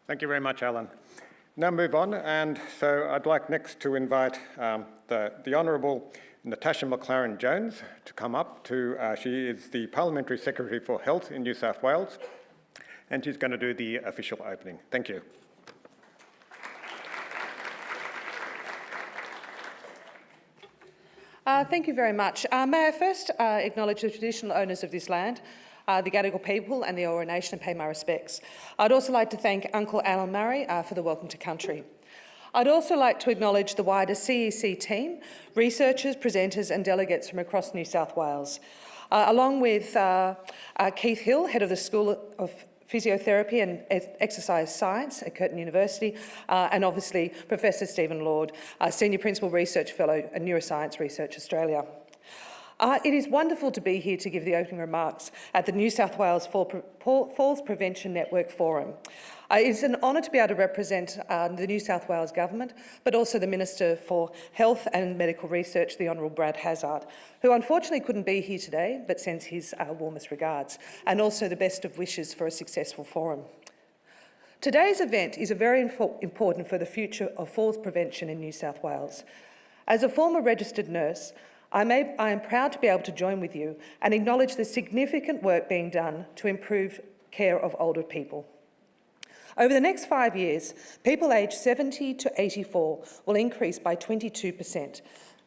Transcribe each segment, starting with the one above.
Thank you very much, Alan. Now move on, and so I'd like next to invite the Honourable Natasha McLaren-Jones to come up. She is the Parliamentary Secretary for Health in New South Wales, and she's going to do the official opening. Thank you. Thank you very much. May I first acknowledge the traditional owners of this land, the Gadigal people and the Eora Nation, and pay my respects. I'd also like to thank Uncle Alan Murray for the welcome to country. I'd also like to acknowledge the wider CEC team, researchers, presenters and delegates from across New South Wales, along with Keith Hill, Head of the School of Physiotherapy and Exercise Science at Curtin University, and obviously Professor Stephen Lord, Senior Principal Research Fellow at Neuroscience Research Australia. It is wonderful to be here to give the opening remarks at the New South Wales Falls Prevention Network Forum. It's an honour to be able to represent the New South Wales Government, but also the Minister for Health and Medical Research, the Honourable Brad Hazzard, who unfortunately couldn't be here today, but sends his warmest regards, and also the best of wishes for a successful forum. Today's event is very important for the future of falls prevention in New South Wales. As a former registered nurse, I am proud to be able to join with you and acknowledge the significant work being done to improve care of older people. Over the next 5 years, people aged 70 to 84 will increase by 22%,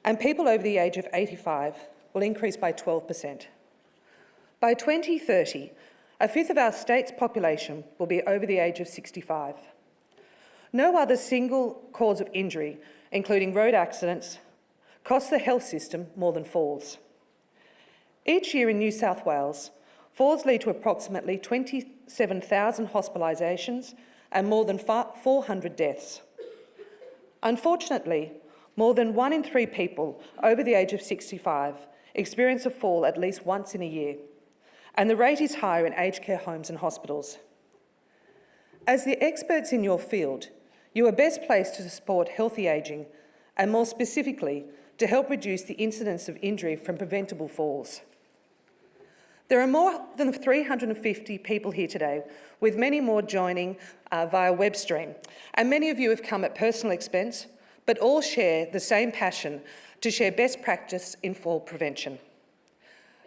and people over the age of 85 will increase by 12%. By 2030, a fifth of our state's population will be over the age of 65. No other single cause of injury, including road accidents, costs the health system more than falls. Each year in New South Wales, falls lead to approximately 27,000 hospitalisations and more than 400 deaths. Unfortunately, more than 1 in 3 people over the age of 65 experience a fall at least once in a year, and the rate is higher in aged care homes and hospitals. As the experts in your field, you are best placed to support healthy ageing and, more specifically, to help reduce the incidence of injury from preventable falls. There are more than 350 people here today, with many more joining via web stream, and many of you have come at personal expense, but all share the same passion to share best practice in fall prevention.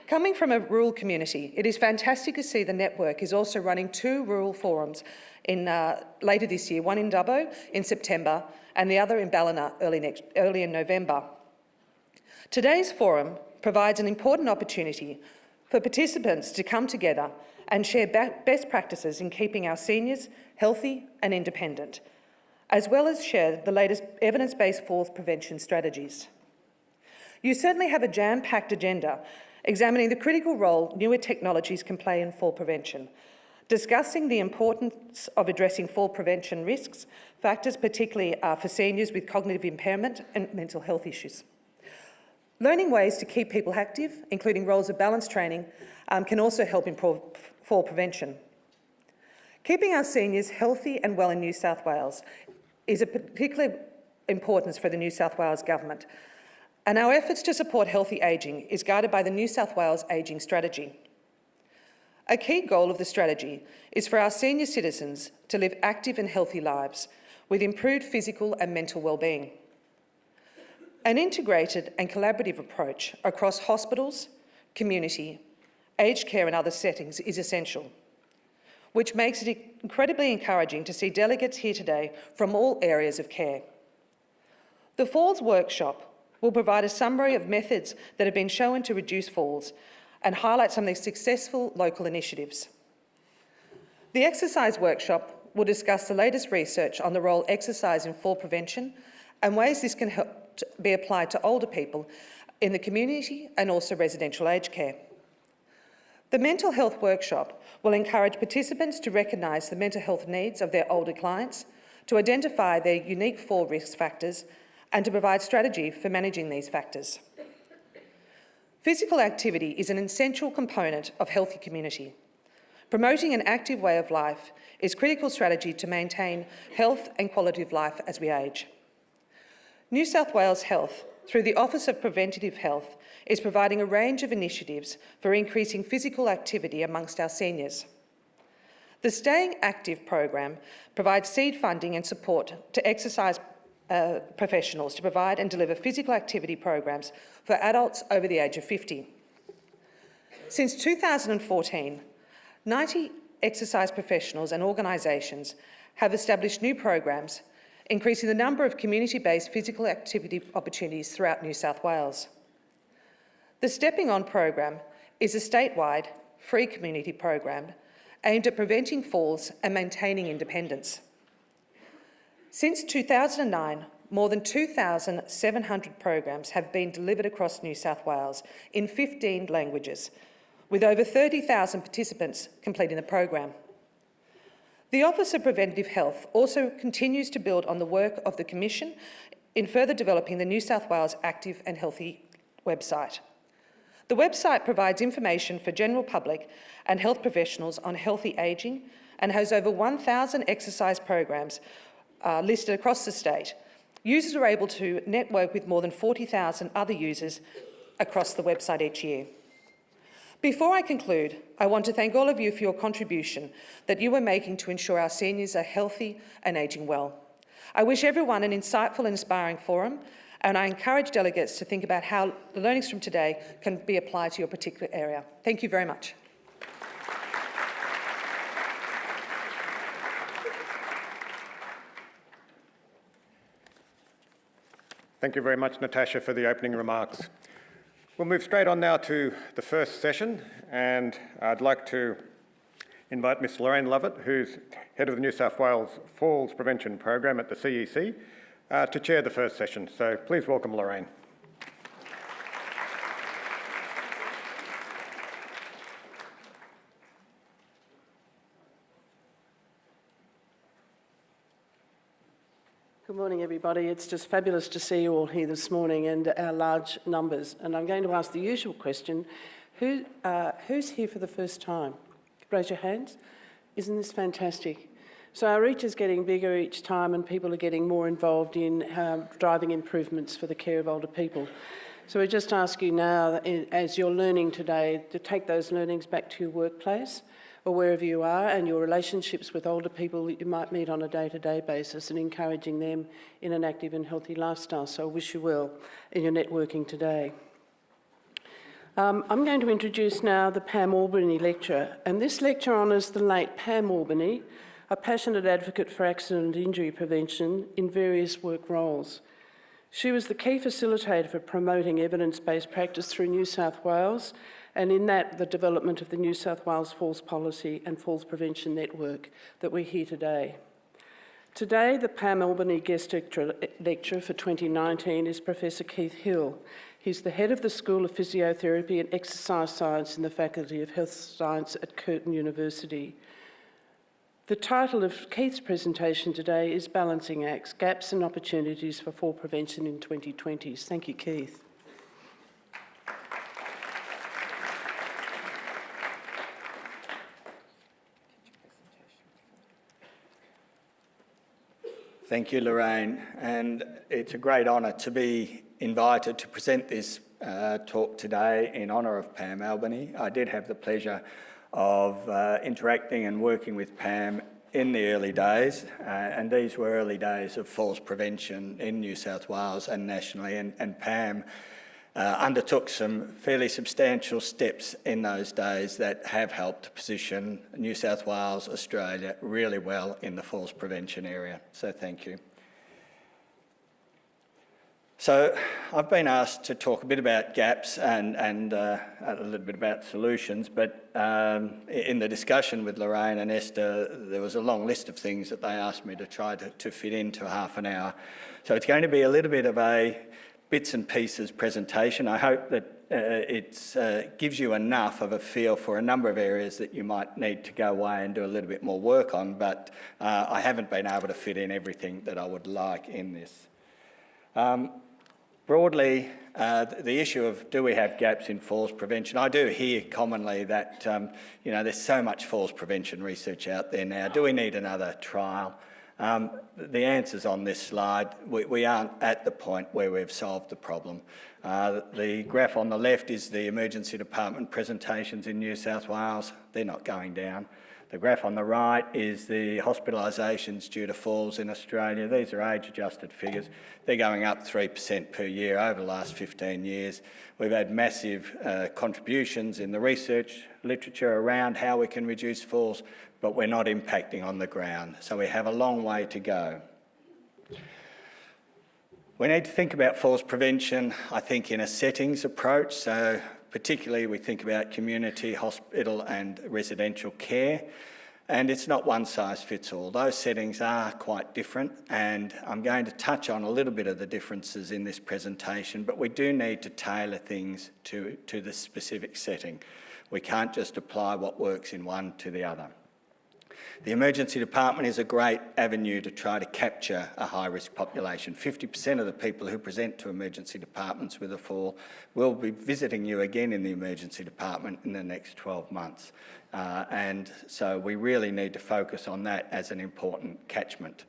Coming from a rural community, it is fantastic to see the network is also running 2 rural forums later this year, one in Dubbo in September and the other in Ballina early in November. Today's forum provides an important opportunity for participants to come together and share best practices in keeping our seniors healthy and independent, as well as share the latest evidence-based falls prevention strategies. You certainly have a jam-packed agenda examining the critical role newer technologies can play in fall prevention, discussing the importance of addressing fall prevention risks, factors particularly for seniors with cognitive impairment and mental health issues. Learning ways to keep people active, including roles of balance training, can also help improve fall prevention. Keeping our seniors healthy and well in New South Wales is of particular importance for the New South Wales Government, and our efforts to support healthy ageing is guided by the New South Wales Ageing Strategy. A key goal of the strategy is for our senior citizens to live active and healthy lives with improved physical and mental well-being. An integrated and collaborative approach across hospitals, community, aged care and other settings is essential, which makes it incredibly encouraging to see delegates here today from all areas of care. The Falls Workshop will provide a summary of methods that have been shown to reduce falls and highlight some of the successful local initiatives. The Exercise Workshop will discuss the latest research on the role exercise in fall prevention and ways this can help to be applied to older people in the community and also residential aged care. The Mental Health Workshop will encourage participants to recognise the mental health needs of their older clients, to identify their unique fall risk factors and to provide strategy for managing these factors. Physical activity is an essential component of healthy community. Promoting an active way of life is critical strategy to maintain health and quality of life as we age. New South Wales Health, through the Office of Preventative Health, is providing a range of initiatives for increasing physical activity amongst our seniors. The Staying Active program provides seed funding and support to exercise professionals to provide and deliver physical activity programs for adults over the age of 50. Since 2014, 90 exercise professionals and organisations have established new programs, increasing the number of community-based physical activity opportunities throughout New South Wales. The Stepping On program is a statewide, free community program aimed at preventing falls and maintaining independence. Since 2009, more than 2,700 programs have been delivered across New South Wales in 15 languages, with over 30,000 participants completing the program. The Office of Preventative Health also continues to build on the work of the Commission in further developing the New South Wales Active and Healthy website. The website provides information for general public and health professionals on healthy ageing and has over 1,000 exercise programs listed across the state. Users are able to network with more than 40,000 other users across the website each year. Before I conclude, I want to thank all of you for your contribution that you are making to ensure our seniors are healthy and ageing well. I wish everyone an insightful and inspiring forum, and I encourage delegates to think about how the learnings from today can be applied to your particular area. Thank you very much. Thank you very much, Natasha, for the opening remarks. We'll move straight on now to the first session, and I'd like to invite Ms. Lorraine Lovett, who's Head of the New South Wales Falls Prevention Program at the CEC, to chair the first session. So please welcome Lorraine. Good morning, everybody. It's just fabulous to see you all here this morning and our large numbers. And I'm going to ask the usual question, who's here for the first time? Raise your hands. Isn't this fantastic? So our reach is getting bigger each time and people are getting more involved in driving improvements for the care of older people. So we just ask you now, as you're learning today, to take those learnings back to your workplace or wherever you are, and your relationships with older people that you might meet on a day-to-day basis, and encouraging them in an active and healthy lifestyle. So I wish you well in your networking today. I'm going to introduce now the Pam Albany Lecture, and this lecture honours the late Pam Albany, a passionate advocate for accident and injury prevention in various work roles. She was the key facilitator for promoting evidence-based practice through New South Wales, and in that, the development of the New South Wales Falls Policy and Falls Prevention Network that we hear today. Today, the Pam Albany guest lecturer for 2019 is Professor Keith Hill. He's the head of the School of Physiotherapy and Exercise Science in the Faculty of Health Science at Curtin University. The title of Keith's presentation today is Balancing Acts, Gaps and Opportunities for Fall Prevention in 2020s. Thank you, Keith. Thank you, Lorraine, and it's a great honour to be invited to present this talk today in honour of Pam Albany. I did have the pleasure of interacting and working with Pam in the early days, and these were early days of falls prevention in New South Wales and nationally, and Pam undertook some fairly substantial steps in those days that have helped position New South Wales, Australia, really well in the falls prevention area. So thank you. So I've been asked to talk a bit about gaps and a little bit about solutions, but in the discussion with Lorraine and Esther, there was a long list of things that they asked me to try to fit into half an hour. So it's going to be a little bit of a bits and pieces presentation. I hope that it gives you enough of a feel for a number of areas that you might need to go away and do a little bit more work on, but I haven't been able to fit in everything that I would like in this. Broadly, the issue of do we have gaps in falls prevention? I do hear commonly that there's so much falls prevention research out there now. Do we need another trial? The answer's on this slide. We aren't at the point where we've solved the problem. The graph on the left is the emergency department presentations in New South Wales. They're not going down. The graph on the right is the hospitalisations due to falls in Australia. These are age-adjusted figures. They're going up 3% per year over the last 15 years. We've had massive contributions in the research literature around how we can reduce falls, but we're not impacting on the ground. So we have a long way to go. We need to think about falls prevention, I think, in a settings approach. So particularly we think about community, hospital and residential care. And it's not one size fits all. Those settings are quite different, and I'm going to touch on a little bit of the differences in this presentation, but we do need to tailor things to the specific setting. We can't just apply what works in one to the other. The emergency department is a great avenue to try to capture a high-risk population. 50% of the people who present to emergency departments with a fall will be visiting you again in the emergency department in the next 12 months. And so we really need to focus on that as an important catchment.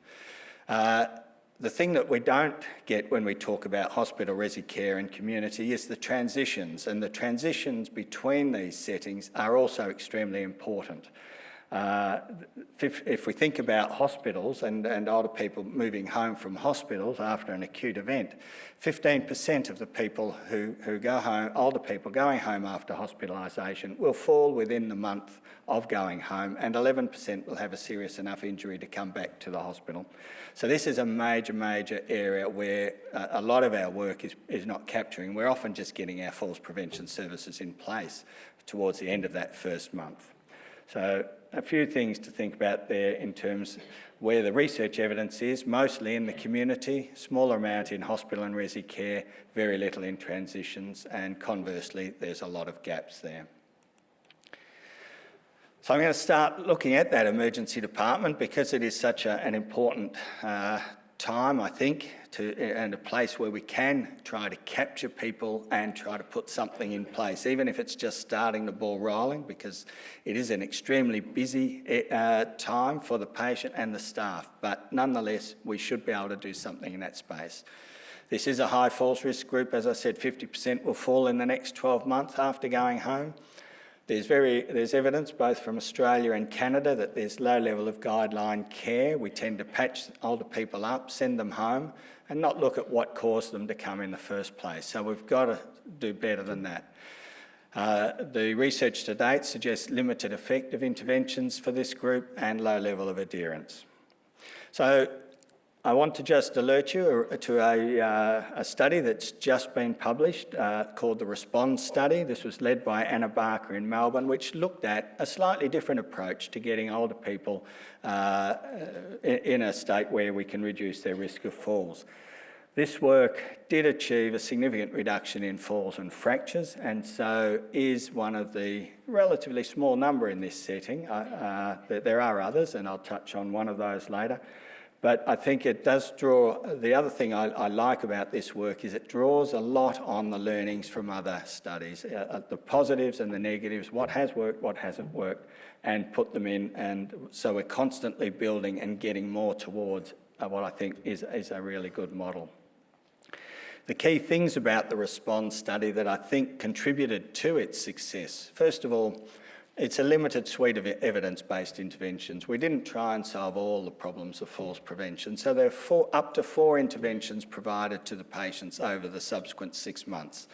The thing that we don't get when we talk about hospital, resi care and community is the transitions, and the transitions between these settings are also extremely important. If we think about hospitals and older people moving home from hospitals after an acute event, 15% of the people who go home, older people going home after hospitalisation, will fall within the month of going home, and 11% will have a serious enough injury to come back to the hospital. So this is a major area where a lot of our work is not capturing. We're often just getting our falls prevention services in place towards the end of that first month. So a few things to think about there in terms where the research evidence is, mostly in the community, smaller amount in hospital and resi care, very little in transitions, and conversely, there's a lot of gaps there. So I'm going to start looking at that emergency department because it is such an important time, I think, and a place where we can try to capture people and try to put something in place, even if it's just starting the ball rolling, because it is an extremely busy time for the patient and the staff. But nonetheless, we should be able to do something in that space. This is a high falls risk group. As I said, 50% will fall in the next 12 months after going home. There's evidence both from Australia and Canada that there's low level of guideline care. We tend to patch older people up, send them home, and not look at what caused them to come in the first place. So we've got to do better than that. The research to date suggests limited effect of interventions for this group and low level of adherence. So I want to just alert you to a study that's just been published called the RESPOND study. This was led by Anna Barker in Melbourne, which looked at a slightly different approach to getting older people in a state where we can reduce their risk of falls. This work did achieve a significant reduction in falls and fractures, and so is one of the relatively small number in this setting. There are others, and I'll touch on one of those later. But I think it does draw, the other thing I like about this work is it draws a lot on the learnings from other studies, the positives and the negatives, what has worked, what hasn't worked, and put them in. And so we're constantly building and getting more towards what I think is a really good model. The key things about the RESPOND study that I think contributed to its success, first of all, it's a limited suite of evidence-based interventions. We didn't try and solve all the problems of falls prevention, so there are up to 4 interventions provided to the patients over the subsequent 6 months.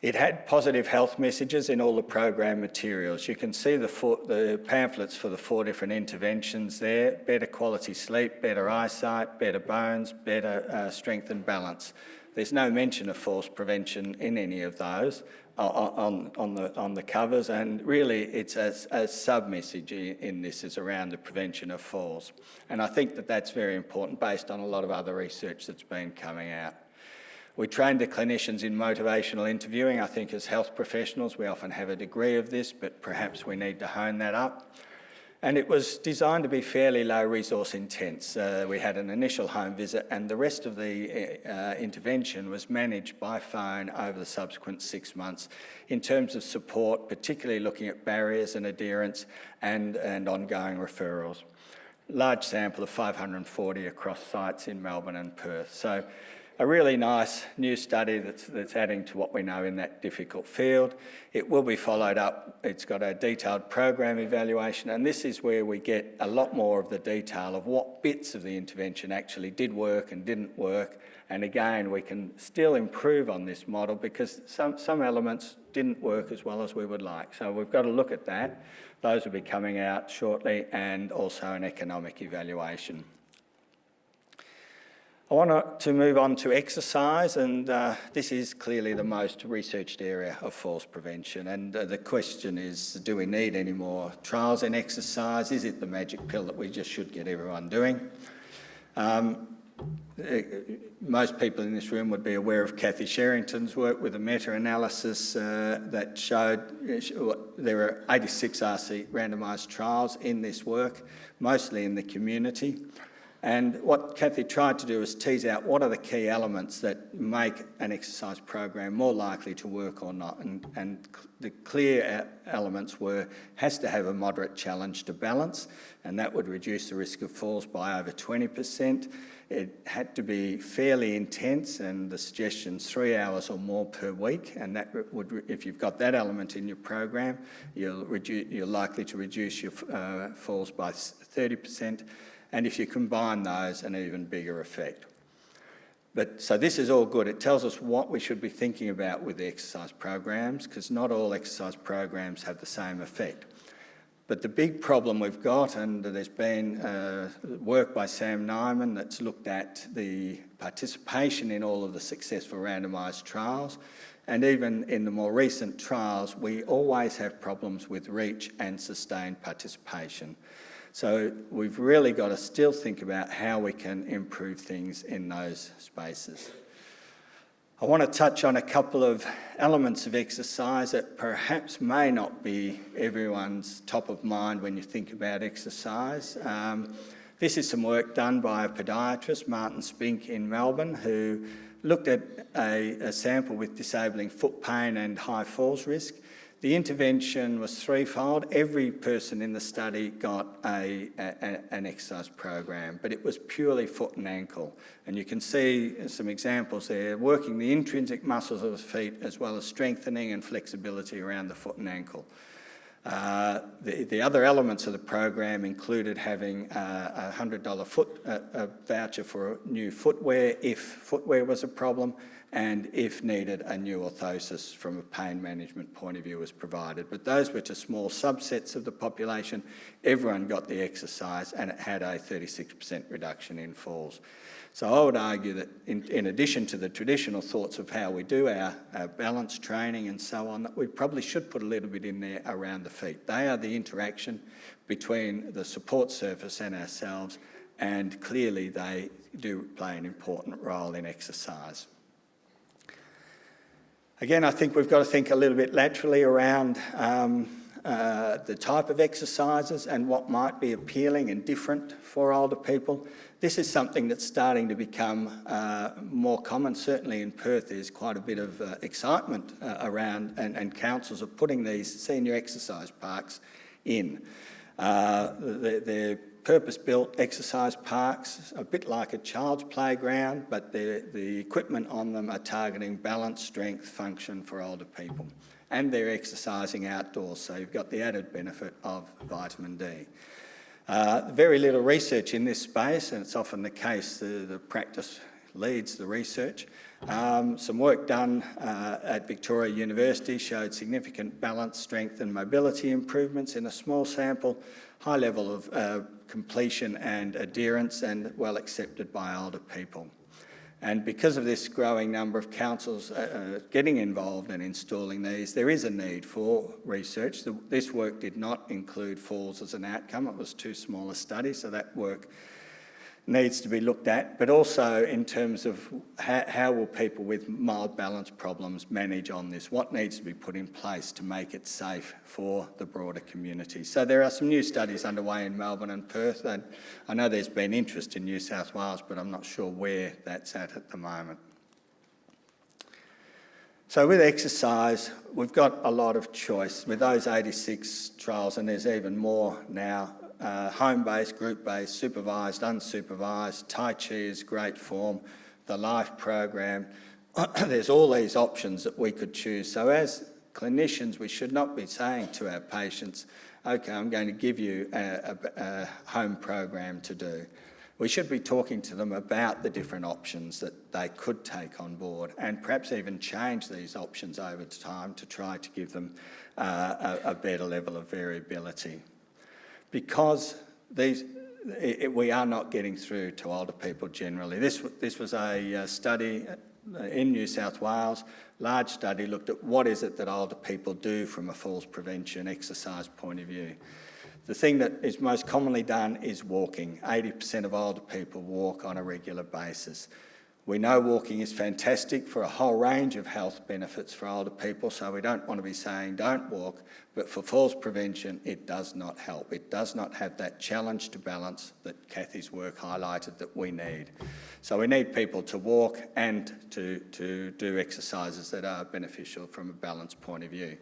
It had positive health messages in all the program materials. You can see the pamphlets for the 4 different interventions there: better quality sleep, better eyesight, better bones, better strength and balance. There's no mention of falls prevention in any of those on the covers, and really it's a sub-message in this is around the prevention of falls. And I think that that's very important based on a lot of other research that's been coming out. We trained the clinicians in motivational interviewing. I think as health professionals we often have a degree of this, but perhaps we need to hone that up. And it was designed to be fairly low resource intense. We had an initial home visit, and the rest of the intervention was managed by phone over the subsequent 6 months in terms of support, particularly looking at barriers and adherence and ongoing referrals. Large sample of 540 across sites in Melbourne and Perth. So a really nice new study that's adding to what we know in that difficult field. It will be followed up. It's got a detailed program evaluation, and this is where we get a lot more of the detail of what bits of the intervention actually did work and didn't work. And again, we can still improve on this model because some elements didn't work as well as we would like. So we've got to look at that. Those will be coming out shortly, and also an economic evaluation. I want to move on to exercise, and this is clearly the most researched area of falls prevention. And the question is, do we need any more trials in exercise? Is it the magic pill that we just should get everyone doing? Most people in this room would be aware of Kathy Sherrington's work with a meta-analysis that showed there are 86 RC randomised trials in this work, mostly in the community. And what Kathy tried to do is tease out what are the key elements that make an exercise program more likely to work or not. And the clear elements were, has to have a moderate challenge to balance, and that would reduce the risk of falls by over 20%. It had to be fairly intense, and the suggestion's 3 hours or more per week, and that would, if you've got that element in your program, you're likely to reduce your falls by 30%. And if you combine those, an even bigger effect. So this is all good. It tells us what we should be thinking about with the exercise programs, because not all exercise programs have the same effect. But the big problem we've got, and there's been work by Sam Nyman that's looked at the participation in all of the successful randomised trials, and even in the more recent trials, we always have problems with reach and sustained participation. So we've really got to still think about how we can improve things in those spaces. I want to touch on a couple of elements of exercise that perhaps may not be everyone's top of mind when you think about exercise. This is some work done by a podiatrist, Martin Spink in Melbourne, who looked at a sample with disabling foot pain and high falls risk. The intervention was threefold. Every person in the study got an exercise program, but it was purely foot and ankle. And you can see some examples there, working the intrinsic muscles of the feet as well as strengthening and flexibility around the foot and ankle. The other elements of the program included having a $100 voucher for new footwear if footwear was a problem, and if needed, a new orthosis from a pain management point of view was provided. But those were to small subsets of the population. Everyone got the exercise, and it had a 36% reduction in falls. So I would argue that in addition to the traditional thoughts of how we do our balance training and so on, that we probably should put a little bit in there around the feet. They are the interaction between the support surface and ourselves, and clearly they do play an important role in exercise. Again, I think we've got to think a little bit laterally around the type of exercises and what might be appealing and different for older people. This is something that's starting to become more common. Certainly in Perth, there's quite a bit of excitement around, and councils are putting these senior exercise parks in. They're purpose-built exercise parks, a bit like a child's playground, but the equipment on them are targeting balance, strength, function for older people. And they're exercising outdoors, so you've got the added benefit of vitamin D. Very little research in this space, and it's often the case the practice leads the research. Some work done at Victoria University showed significant balance, strength and mobility improvements in a small sample, high level of completion and adherence, and well accepted by older people. And because of this growing number of councils getting involved and installing these, there is a need for research. This work did not include falls as an outcome. It was too small a study, so that work needs to be looked at, but also in terms of how will people with mild balance problems manage on this? What needs to be put in place to make it safe for the broader community? So there are some new studies underway in Melbourne and Perth, and I know there's been interest in New South Wales, but I'm not sure where that's at the moment. So with exercise, we've got a lot of choice. With those 86 trials, and there's even more now, home-based, group-based, supervised, unsupervised, Tai Chi is great form, the LIFE program. There's all these options that we could choose. So as clinicians, we should not be saying to our patients, okay, I'm going to give you a home program to do. We should be talking to them about the different options that they could take on board, and perhaps even change these options over time to try to give them a better level of variability. Because we are not getting through to older people generally. This was a study in New South Wales, large study, looked at what is it that older people do from a falls prevention exercise point of view. The thing that is most commonly done is walking. 80% of older people walk on a regular basis. We know walking is fantastic for a whole range of health benefits for older people, so we don't want to be saying don't walk, but for falls prevention, it does not help. It does not have that challenge to balance that Kathy's work highlighted that we need. So we need people to walk and to do exercises that are beneficial from a balance point of view.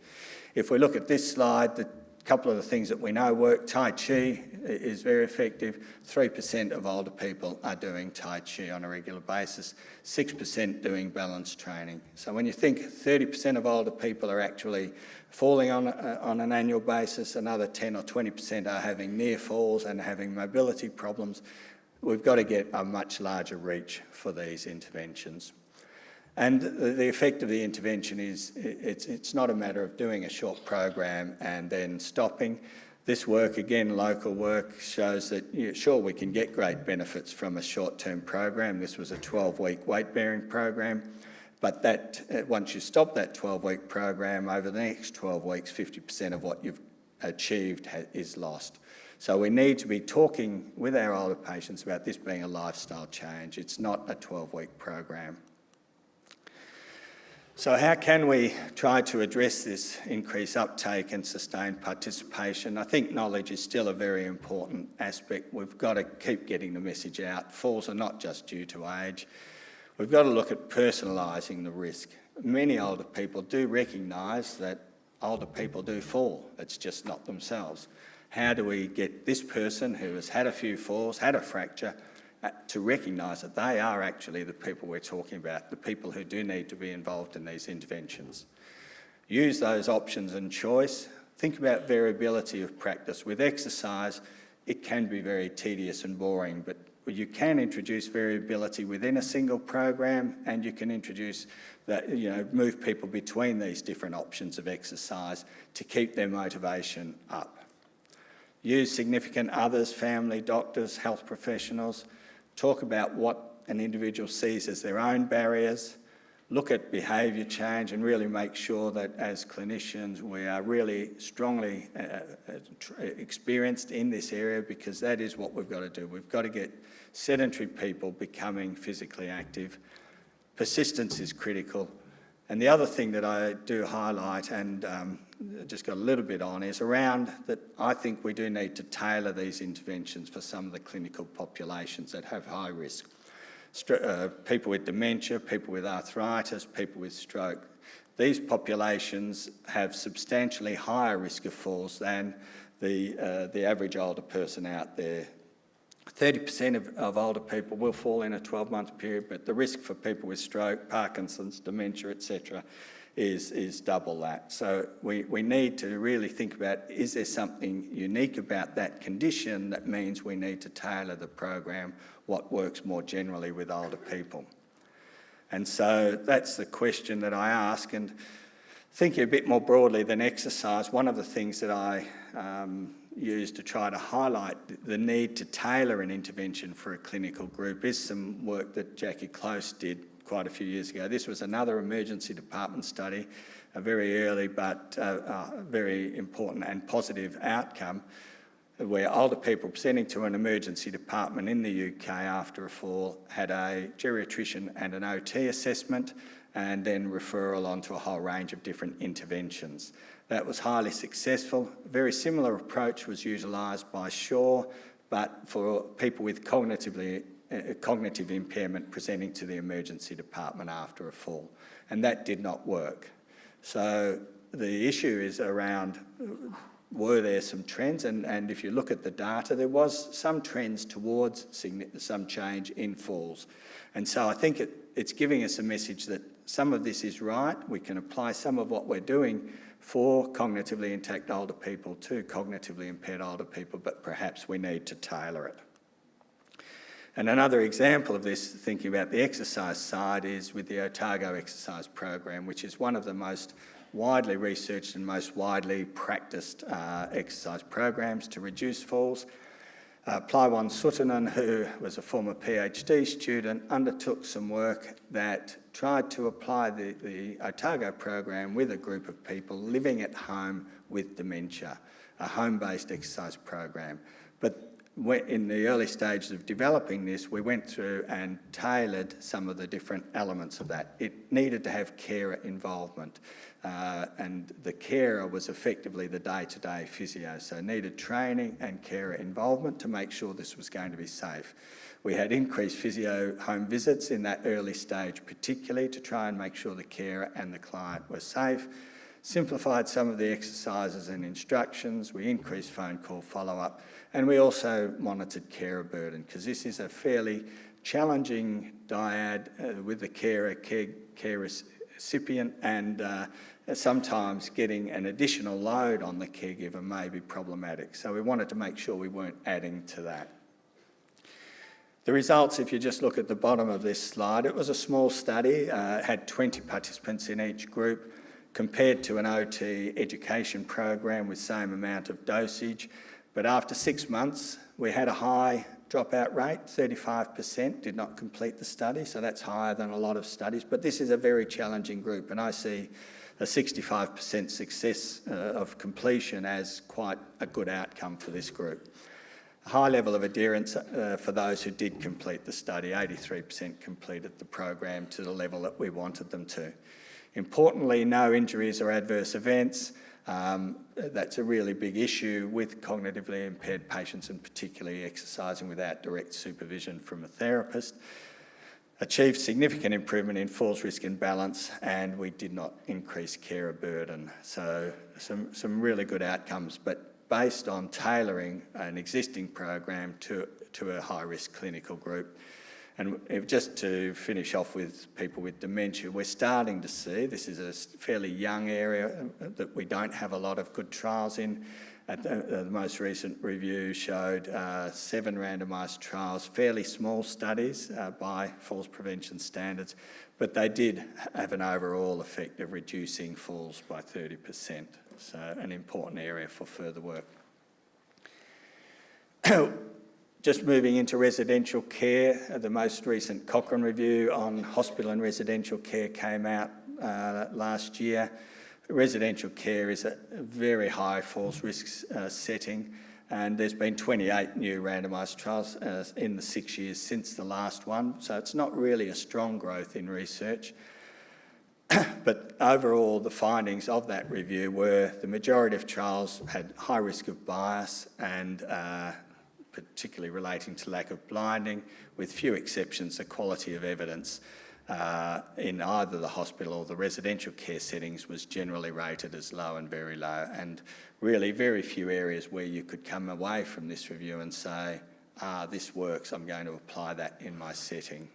If we look at this slide, the couple of the things that we know work. Tai Chi is very effective. 3% of older people are doing Tai Chi on a regular basis, 6% doing balance training. So when you think 30% of older people are actually falling on an annual basis, another 10 or 20% are having near falls and having mobility problems, we've got to get a much larger reach for these interventions. And the effect of the intervention is it's not a matter of doing a short program and then stopping. This work, again, local work, shows that, sure, we can get great benefits from a short-term program. This was a 12-week weight-bearing program, but that once you stop that 12-week program, over the next 12 weeks, 50% of what you've achieved is lost. So we need to be talking with our older patients about this being a lifestyle change. It's not a 12-week program. So how can we try to address this increased uptake and sustained participation? I think knowledge is still a very important aspect. We've got to keep getting the message out. Falls are not just due to age. We've got to look at personalising the risk. Many older people do recognise that older people do fall. It's just not themselves. How do we get this person who has had a few falls, had a fracture, to recognise that they are actually the people we're talking about, the people who do need to be involved in these interventions? Use those options and choice. Think about variability of practice. With exercise, it can be very tedious and boring, but you can introduce variability within a single program, and you can introduce that, move people between these different options of exercise to keep their motivation up. Use significant others, family, doctors, health professionals. Talk about what an individual sees as their own barriers. Look at behaviour change and really make sure that as clinicians we are really strongly experienced in this area, because that is what we've got to do. We've got to get sedentary people becoming physically active. Persistence is critical. And the other thing that I do highlight and just got a little bit on is around that I think we do need to tailor these interventions for some of the clinical populations that have high risk. People with dementia, people with arthritis, people with stroke. These populations have substantially higher risk of falls than the average older person out there. 30% of older people will fall in a 12-month period, but the risk for people with stroke, Parkinson's, dementia, etc. is double that. So we need to really think about, is there something unique about that condition that means we need to tailor the program, what works more generally with older people? And so that's the question that I ask. And thinking a bit more broadly than exercise, one of the things that I use to try to highlight the need to tailor an intervention for a clinical group is some work that Jackie Close did quite a few years ago. This was another emergency department study, a very early but very important and positive outcome, where older people presenting to an emergency department in the UK after a fall had a geriatrician and an OT assessment, and then referral onto a whole range of different interventions. That was highly successful. A very similar approach was utilised by Shaw, but for people with cognitive impairment presenting to the emergency department after a fall, and that did not work. So the issue is around were there some trends? And if you look at the data, there was some trends towards some change in falls. And so I think it's giving us a message that some of this is right. We can apply some of what we're doing for cognitively intact older people to cognitively impaired older people, but perhaps we need to tailor it. And another example of this, thinking about the exercise side, is with the Otago exercise program, which is one of the most widely researched and most widely practiced exercise programs to reduce falls. Plaiwan Sutinen, who was a former PhD student, undertook some work that tried to apply the Otago program with a group of people living at home with dementia, a home-based exercise program. But in the early stages of developing this, we went through and tailored some of the different elements of that. It needed to have carer involvement, and the carer was effectively the day-to-day physio, so needed training and carer involvement to make sure this was going to be safe. We had increased physio home visits in that early stage, particularly to try and make sure the carer and the client were safe. Simplified some of the exercises and instructions, we increased phone call follow-up, and we also monitored carer burden, because this is a fairly challenging dyad with the care recipient, and sometimes getting an additional load on the caregiver may be problematic. So we wanted to make sure we weren't adding to that. The results, if you just look at the bottom of this slide, it was a small study, had 20 participants in each group, compared to an OT education program with same amount of dosage. But after 6 months, we had a high dropout rate, 35% did not complete the study, so that's higher than a lot of studies. But this is a very challenging group, and I see a 65% success of completion as quite a good outcome for this group. A high level of adherence for those who did complete the study, 83% completed the program to the level that we wanted them to. Importantly, no injuries or adverse events. That's a really big issue with cognitively impaired patients, and particularly exercising without direct supervision from a therapist. Achieved significant improvement in falls risk and balance, and we did not increase carer burden. So some really good outcomes, but based on tailoring an existing program to a high-risk clinical group. And just to finish off with people with dementia, we're starting to see, this is a fairly young area that we don't have a lot of good trials in. The most recent review showed 7 randomised trials, fairly small studies by falls prevention standards, but they did have an overall effect of reducing falls by 30%. So an important area for further work. Just moving into residential care, the most recent Cochrane review on hospital and residential care came out last year. Residential care is a very high falls risk setting, and there's been 28 new randomised trials in the 6 years since the last one, so it's not really a strong growth in research. But overall, the findings of that review were the majority of trials had high risk of bias and particularly relating to lack of blinding, with few exceptions, the quality of evidence in either the hospital or the residential care settings was generally rated as low and very low, and really very few areas where you could come away from this review and say, this works, I'm going to apply that in my setting.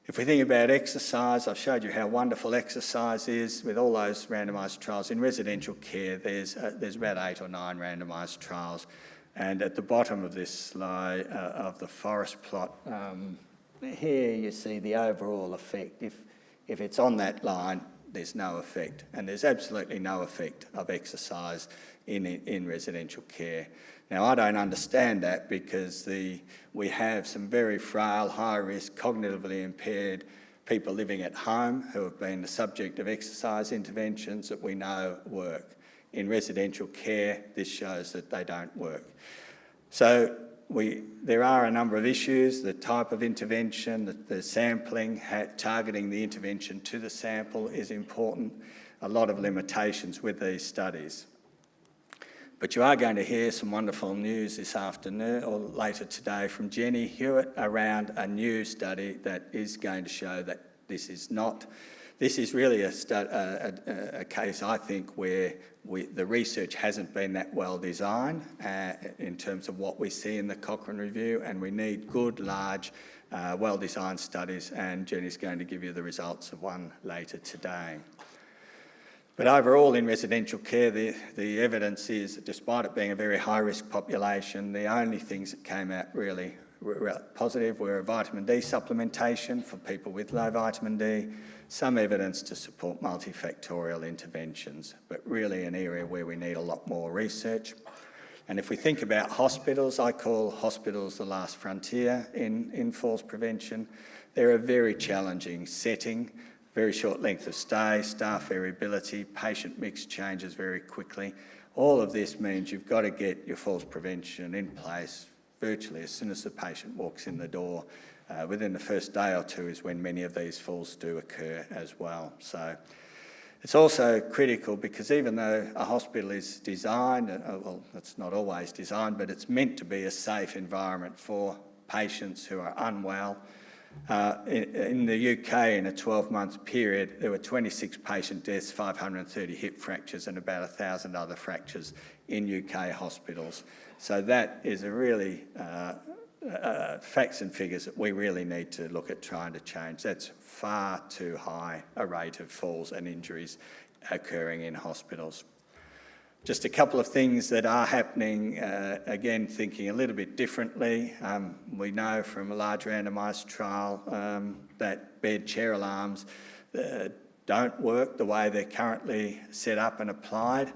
If we think about exercise, I've showed you how wonderful exercise is with all those randomised trials. In residential care, there's about 8 or 9 randomised trials. And at the bottom of this slide, of the forest plot, here you see the overall effect. If it's on that line, there's no effect. And there's absolutely no effect of exercise in residential care. Now, I don't understand that, because we have some very frail, high-risk, cognitively impaired people living at home who have been the subject of exercise interventions that we know work. In residential care, this shows that they don't work. So there are a number of issues: the type of intervention, the sampling, targeting the intervention to the sample is important. A lot of limitations with these studies. But you are going to hear some wonderful news this afternoon or later today from Jenny Hewitt around a new study that is going to show that this is not this is really a case, I think, where the research hasn't been that well designed in terms of what we see in the Cochrane Review, and we need good, large, well-designed studies, and Jenny's going to give you the results of one later today. But overall in residential care, the evidence is, despite it being a very high-risk population, the only things that came out really positive were vitamin D supplementation for people with low vitamin D, some evidence to support multifactorial interventions, but really an area where we need a lot more research. And if we think about hospitals, I call hospitals the last frontier in falls prevention. They're a very challenging setting, very short length of stay, staff variability, patient mix changes very quickly. All of this means you've got to get your falls prevention in place virtually as soon as the patient walks in the door. Within the first day or two is when many of these falls do occur as well. So it's also critical because even though a hospital is designed, well, it's not always designed, but it's meant to be a safe environment for patients who are unwell. In the UK, in a 12-month period, there were 26 patient deaths, 530 hip fractures and about 1,000 other fractures in UK hospitals. So that is a really facts and figures that we really need to look at trying to change. That's far too high a rate of falls and injuries occurring in hospitals. Just a couple of things that are happening, again, thinking a little bit differently. We know from a large randomised trial that bed chair alarms don't work the way they're currently set up and applied.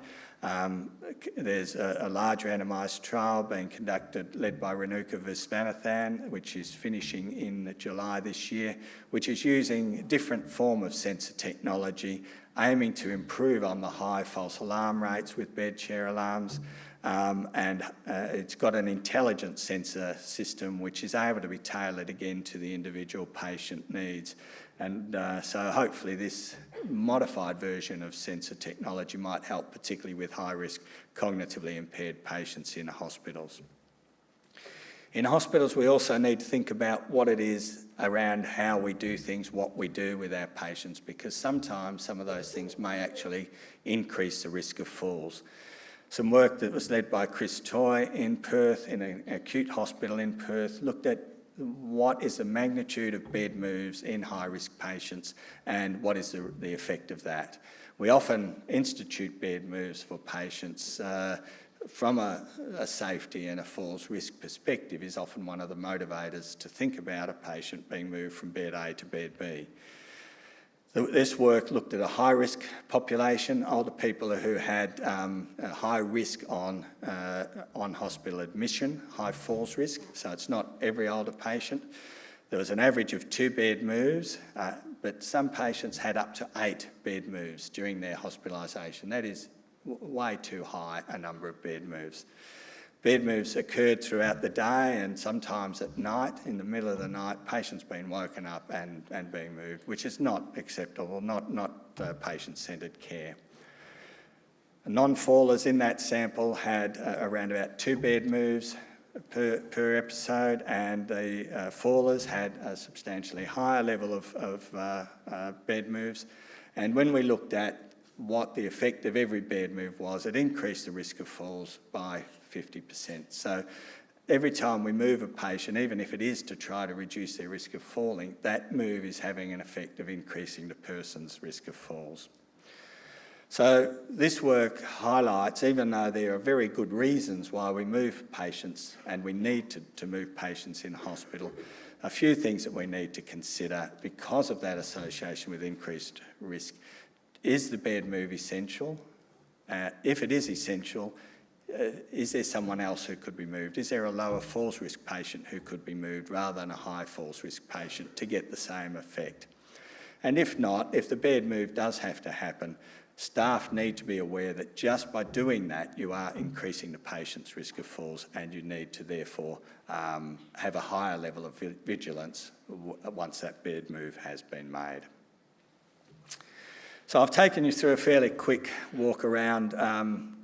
There's a large randomised trial being conducted, led by Renuka Viswanathan, which is finishing in July this year, which is using a different form of sensor technology, aiming to improve on the high false alarm rates with bed chair alarms. It's got an intelligent sensor system which is able to be tailored again to the individual patient needs. And so hopefully this modified version of sensor technology might help, particularly with high-risk cognitively impaired patients in hospitals. In hospitals, we also need to think about what it is around how we do things, what we do with our patients, because sometimes some of those things may actually increase the risk of falls. Some work that was led by Chris Toy in Perth, in an acute hospital in Perth, looked at what is the magnitude of bed moves in high-risk patients and what is the effect of that. We often institute bed moves for patients from a safety and a falls risk perspective is often one of the motivators to think about a patient being moved from bed A to bed B. This work looked at a high-risk population, older people who had a high risk on hospital admission, high falls risk, so it's not every older patient. There was an average of 2 bed moves, but some patients had up to 8 bed moves during their hospitalisation. That is way too high a number of bed moves. Bed moves occurred throughout the day and sometimes at night, in the middle of the night, patients being woken up and being moved, which is not acceptable, not patient-centred care. Non-fallers in that sample had around about 2 bed moves per episode, and the fallers had a substantially higher level of bed moves. And when we looked at what the effect of every bed move was, it increased the risk of falls by 50%. So every time we move a patient, even if it is to try to reduce their risk of falling, that move is having an effect of increasing the person's risk of falls. So this work highlights, even though there are very good reasons why we move patients and we need to move patients in hospital, a few things that we need to consider because of that association with increased risk. Is the bed move essential? If it is essential, is there someone else who could be moved? Is there a lower falls risk patient who could be moved rather than a high falls risk patient to get the same effect? And if not, if the bed move does have to happen, staff need to be aware that just by doing that, you are increasing the patient's risk of falls, and you need to therefore have a higher level of vigilance once that bed move has been made. So I've taken you through a fairly quick walk around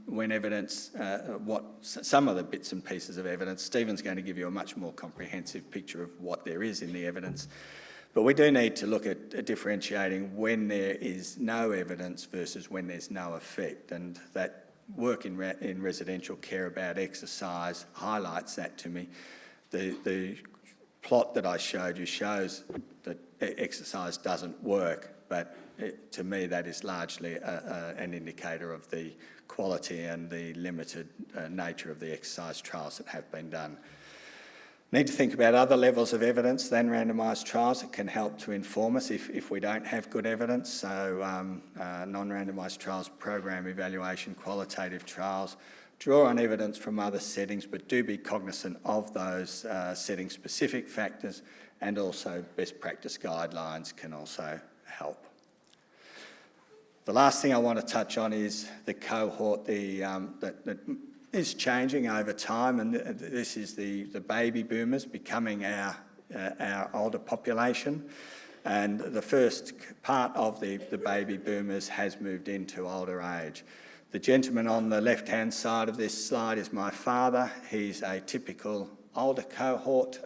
when evidence, some of the bits and pieces of evidence. Stephen's going to give you a much more comprehensive picture of what there is in the evidence. But we do need to look at differentiating when there is no evidence versus when there's no effect, and that work in residential care about exercise highlights that to me. The plot that I showed you shows that exercise doesn't work, but to me that is largely an indicator of the quality and the limited nature of the exercise trials that have been done. Need to think about other levels of evidence than randomised trials that can help to inform us if we don't have good evidence. So non-randomised trials, program evaluation, qualitative trials, draw on evidence from other settings, but do be cognisant of those setting-specific factors, and also best practice guidelines can also help. The last thing I want to touch on is the cohort that is changing over time, and this is the baby boomers becoming our older population. And the first part of the baby boomers has moved into older age. The gentleman on the left-hand side of this slide is my father. He's a typical older cohort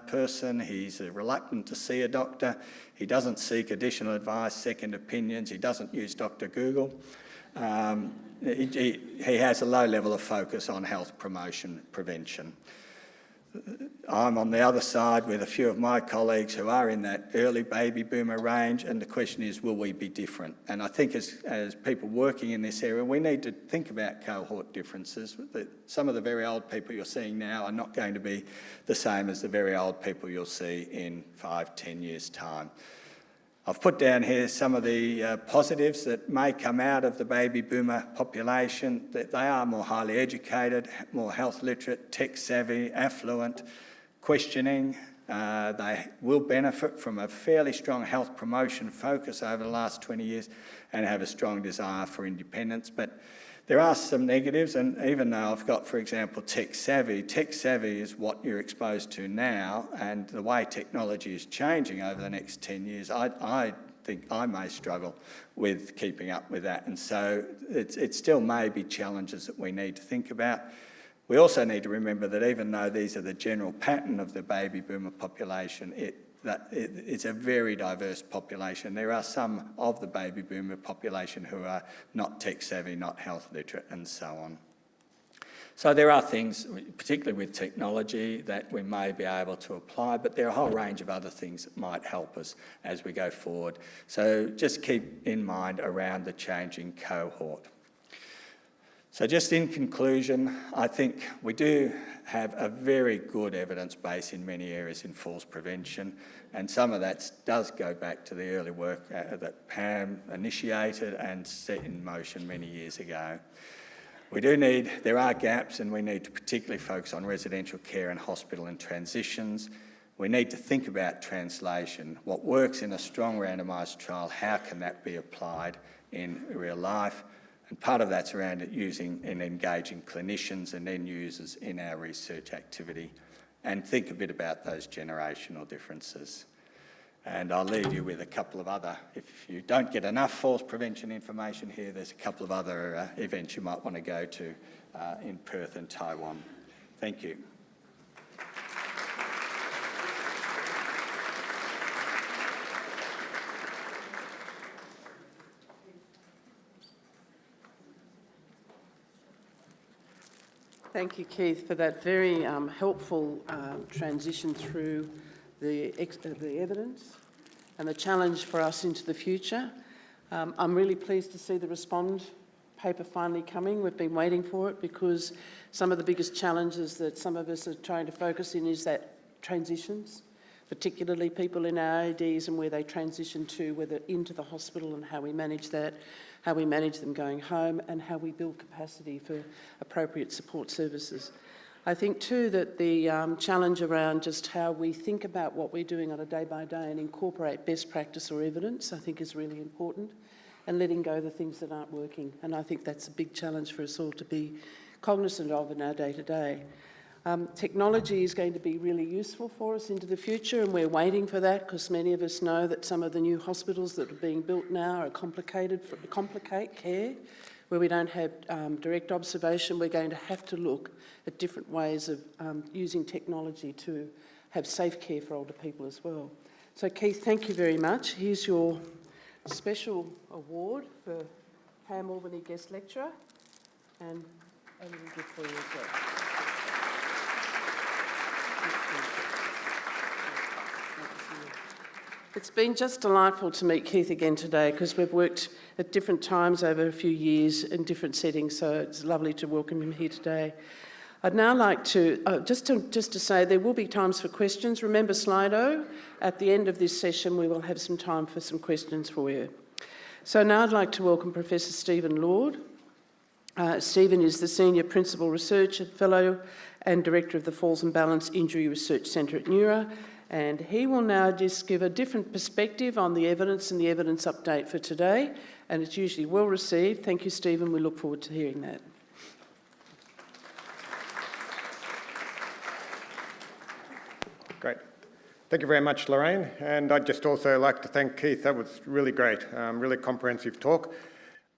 person. He's reluctant to see a doctor. He doesn't seek additional advice, second opinions. He doesn't use Dr. Google. He has a low level of focus on health promotion, prevention. I'm on the other side with a few of my colleagues who are in that early baby boomer range, and the question is, will we be different? And I think as people working in this area, we need to think about cohort differences. Some of the very old people you're seeing now are not going to be the same as the very old people you'll see in 5-10 years' time. I've put down here some of the positives that may come out of the baby boomer population, that they are more highly educated, more health literate, tech savvy, affluent, questioning. They will benefit from a fairly strong health promotion focus over the last 20 years and have a strong desire for independence. But there are some negatives, and even though I've got, for example, tech savvy is what you're exposed to now, and the way technology is changing over the next 10 years, I think I may struggle with keeping up with that. And so it still may be challenges that we need to think about. We also need to remember that even though these are the general pattern of the baby boomer population, it's a very diverse population. There are some of the baby boomer population who are not tech savvy, not health literate, and so on. So there are things, particularly with technology, that we may be able to apply, but there are a whole range of other things that might help us as we go forward. So just keep in mind around the changing cohort. So just in conclusion, I think we do have a very good evidence base in many areas in falls prevention, and some of that does go back to the early work that Pam initiated and set in motion many years ago. There are gaps, and we need to particularly focus on residential care and hospital and transitions. We need to think about translation. What works in a strong randomised trial, how can that be applied in real life? And part of that's around using and engaging clinicians and end users in our research activity, and think a bit about those generational differences. And I'll leave you with a couple of other, if you don't get enough falls prevention information here, there's a couple of other events you might want to go to in Perth and Taiwan. Thank you. Thank you, Keith, for that very helpful transition through the evidence and the challenge for us into the future. I'm really pleased to see the Respond paper finally coming. We've been waiting for it because some of the biggest challenges that some of us are trying to focus in is that transitions, particularly people in our ADs and where they transition to, whether into the hospital and how we manage that, how we manage them going home, and how we build capacity for appropriate support services. I think too that the challenge around just how we think about what we're doing on a day-by-day and incorporate best practice or evidence, I think is really important, and letting go of the things that aren't working. And I think that's a big challenge for us all to be cognisant of in our day-to-day. Technology is going to be really useful for us into the future, and we're waiting for that because many of us know that some of the new hospitals that are being built now are complicate care, where we don't have direct observation. We're going to have to look at different ways of using technology to have safe care for older people as well. So Keith, thank you very much. Here's your special award for Pam Albany Guest Lecturer, and a little gift for you as well. It's been just delightful to meet Keith again today, because we've worked at different times over a few years in different settings, so it's lovely to welcome him here today. I'd now like to, just to say there will be times for questions. Remember Slido, at the end of this session we will have some time for some questions for you. So now I'd like to welcome Professor Stephen Lord. Stephen is the Senior Principal Research Fellow and Director of the Falls and Balance Injury Research Centre at Neura, and he will now just give a different perspective on the evidence and the evidence update for today, and it's usually well received. Thank you, Stephen. We look forward to hearing that. Great. Thank you very much, Lorraine. And I'd just also like to thank Keith. That was really great, really comprehensive talk.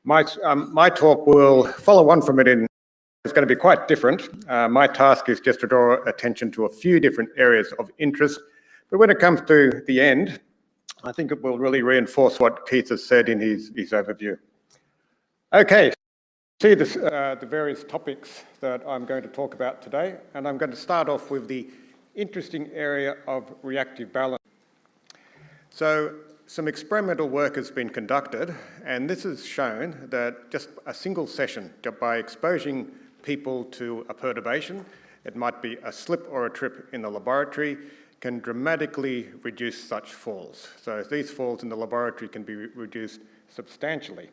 My talk will follow on from it it's going to be quite different. My task is just to draw attention to a few different areas of interest. But when it comes to the end, I think it will really reinforce what Keith has said in his overview. Okay, see this, the various topics that I'm going to talk about today, and I'm going to start off with the interesting area of reactive balance. So some experimental work has been conducted, and this has shown that just a single session, by exposing people to a perturbation, it might be a slip or a trip in the laboratory, can dramatically reduce such falls. So these falls in the laboratory can be reduced substantially.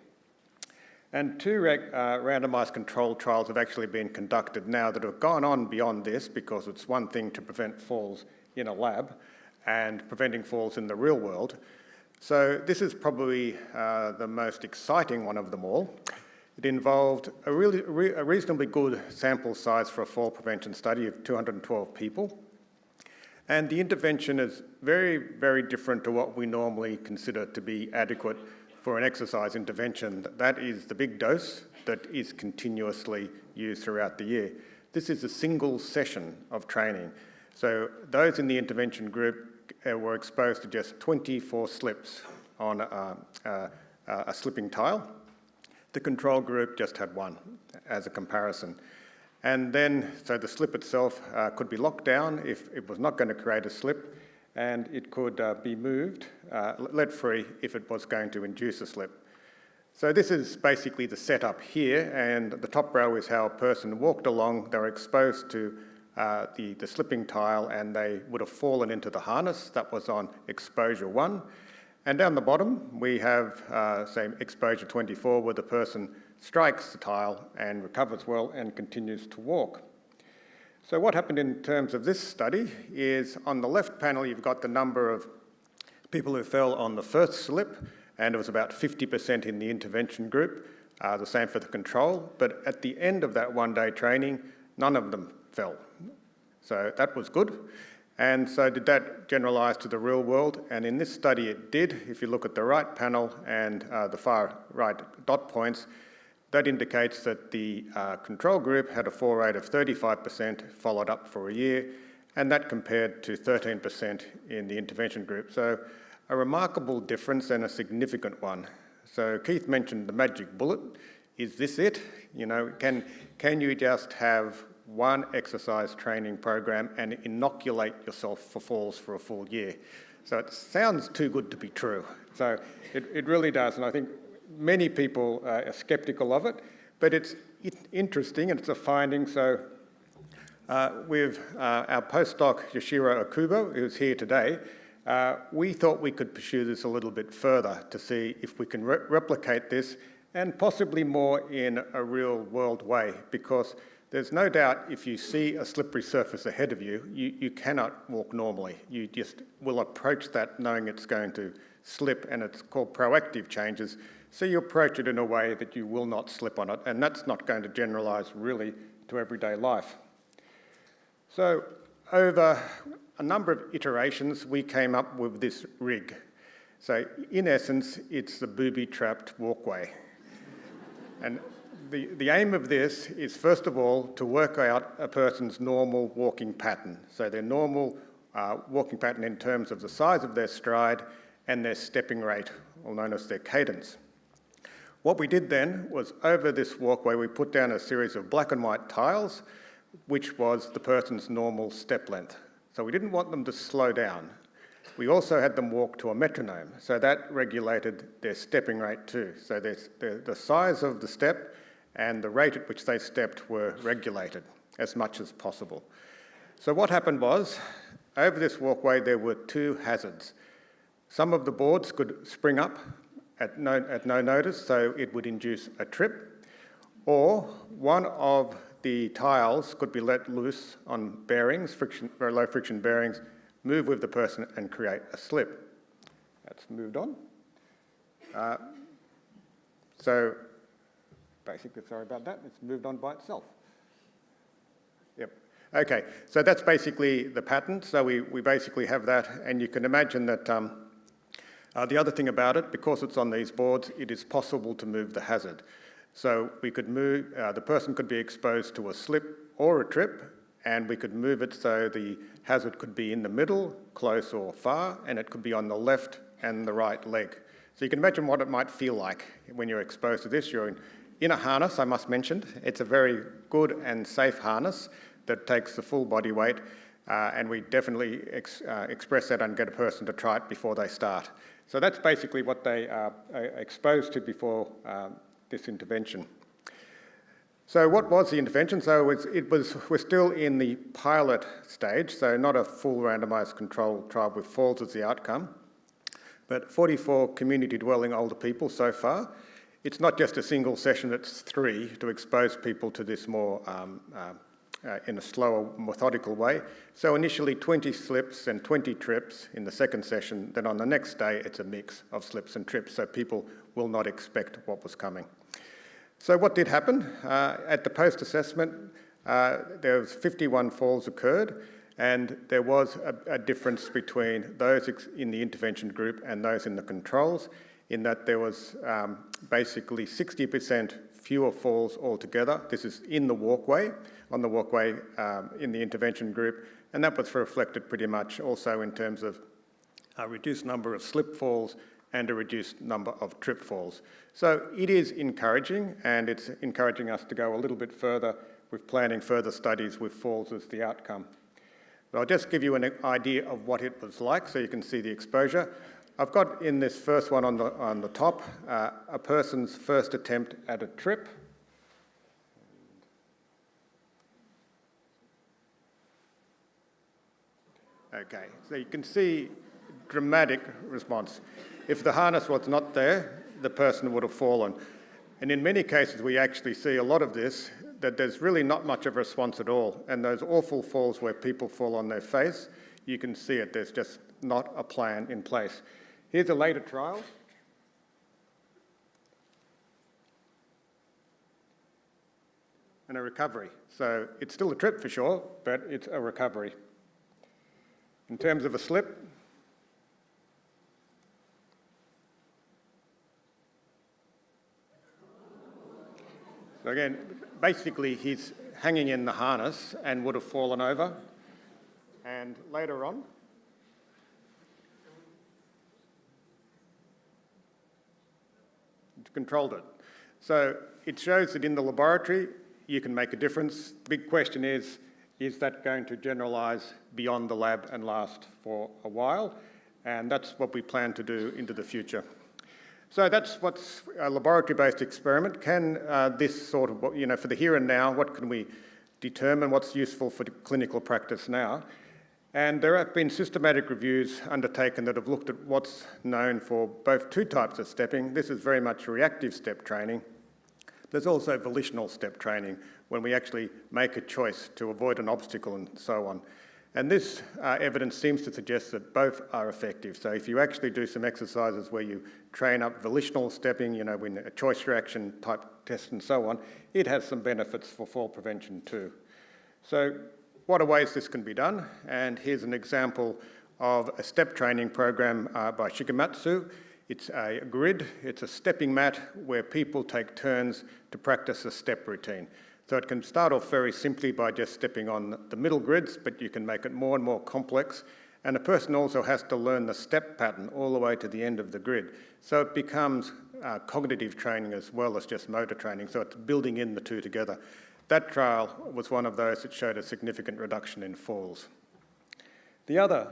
And two randomised controlled trials have actually been conducted now that have gone on beyond this, because it's one thing to prevent falls in a lab and preventing falls in the real world. So this is probably the most exciting one of them all. It involved a reasonably good sample size for a fall prevention study of 212 people. And the intervention is very, very different to what we normally consider to be adequate for an exercise intervention. That is the big dose that is continuously used throughout the year. This is a single session of training. So those in the intervention group were exposed to just 24 slips on a slipping tile. The control group just had one as a comparison. And then, so the slip itself could be locked down if it was not going to create a slip, and it could be moved lead-free if it was going to induce a slip. So this is basically the setup here, and the top row is how a person walked along. They were exposed to the slipping tile, and they would have fallen into the harness. That was on exposure 1. And down the bottom, we have, say, exposure 24, where the person strikes the tile and recovers well and continues to walk. So what happened in terms of this study is, on the left panel, you've got the number of people who fell on the first slip, and it was about 50% in the intervention group, the same for the control. But at the end of that one-day training, none of them fell. So that was good. And so did that generalise to the real world? And in this study it did. If you look at the right panel and the far right dot points, that indicates that the control group had a fall rate of 35%, followed up for a year, and that compared to 13% in the intervention group. So a remarkable difference and a significant one. So Keith mentioned the magic bullet. Is this it? You know, can you just have one exercise training program and inoculate yourself for falls for a full year? So it sounds too good to be true. So it really does, and I think many people are sceptical of it, but it's interesting and it's a finding. So with our postdoc Yoshiro Okubo, who's here today, we thought we could pursue this a little bit further to see if we can replicate this, and possibly more in a real world way, because there's no doubt if you see a slippery surface ahead of you, you cannot walk normally. You just will approach that knowing it's going to slip, and it's called proactive changes. So you approach it in a way that you will not slip on it, and that's not going to generalise really to everyday life. So over a number of iterations, we came up with this rig. So in essence, it's the booby-trapped walkway. And the aim of this is, first of all, to work out a person's normal walking pattern. So their normal walking pattern in terms of the size of their stride and their stepping rate, or known as their cadence. What we did then was, over this walkway, we put down a series of black and white tiles, which was the person's normal step length. So we didn't want them to slow down. We also had them walk to a metronome, so that regulated their stepping rate too. So the size of the step and the rate at which they stepped were regulated as much as possible. So what happened was, over this walkway there were two hazards. Some of the boards could spring up at no notice, so it would induce a trip, or one of the tiles could be let loose on bearings, very low friction bearings, move with the person and create a slip. That's moved on. So basically, sorry about that, it's moved on by itself. Yep. Okay, so that's basically the pattern. So we basically have that, and you can imagine that the other thing about it, because it's on these boards, it is possible to move the hazard. So we could move, the person could be exposed to a slip or a trip, and we could move it so the hazard could be in the middle, close or far, and it could be on the left and the right leg. So you can imagine what it might feel like when you're exposed to this. You're in a harness, I must mention. It's a very good and safe harness that takes the full body weight, and we definitely express that and get a person to try it before they start. So that's basically what they are exposed to before this intervention. So what was the intervention? So we're still in the pilot stage, so not a full randomised controlled trial with falls as the outcome, but 44 community dwelling older people so far. It's not just a single session, it's 3 to expose people to this more in a slower, methodical way. So initially 20 slips and 20 trips in the second session, then on the next day it's a mix of slips and trips, so people will not expect what was coming. So what did happen? At the post-assessment, there was 51 falls occurred, and there was a difference between those in the intervention group and those in the controls, in that there was basically 60% fewer falls altogether. This is in the walkway, on the walkway in the intervention group, and that was reflected pretty much also in terms of a reduced number of slip falls and a reduced number of trip falls. So it is encouraging, and it's encouraging us to go a little bit further with planning further studies with falls as the outcome. But I'll just give you an idea of what it was like so you can see the exposure. I've got in this first one on the top, a person's first attempt at a trip. Okay, so you can see dramatic response. If the harness was not there, the person would have fallen. And in many cases, we actually see a lot of this, that there's really not much of a response at all. And those awful falls where people fall on their face, you can see it. There's just not a plan in place. Here's a later trial. And a recovery. So it's still a trip for sure, but it's a recovery. In terms of a slip, so again, basically he's hanging in the harness and would have fallen over. And later on, it's controlled it. So it shows that in the laboratory, you can make a difference. The big question is that going to generalise beyond the lab and last for a while? And that's what we plan to do into the future. So that's what's a laboratory-based experiment. Can this sort of, for the here and now, what can we determine what's useful for clinical practice now? And there have been systematic reviews undertaken that have looked at what's known for both 2 types of stepping. This is very much reactive step training. There's also volitional step training, when we actually make a choice to avoid an obstacle and so on. And this evidence seems to suggest that both are effective. So if you actually do some exercises where you train up volitional stepping, when a choice reaction type test and so on, it has some benefits for fall prevention too. So what are ways this can be done? And here's an example of a step training program by Shigematsu. It's a grid, it's a stepping mat where people take turns to practice a step routine. So it can start off very simply by just stepping on the middle grids, but you can make it more and more complex. And a person also has to learn the step pattern all the way to the end of the grid. So it becomes cognitive training as well as just motor training. So it's building in the two together. That trial was one of those that showed a significant reduction in falls. The other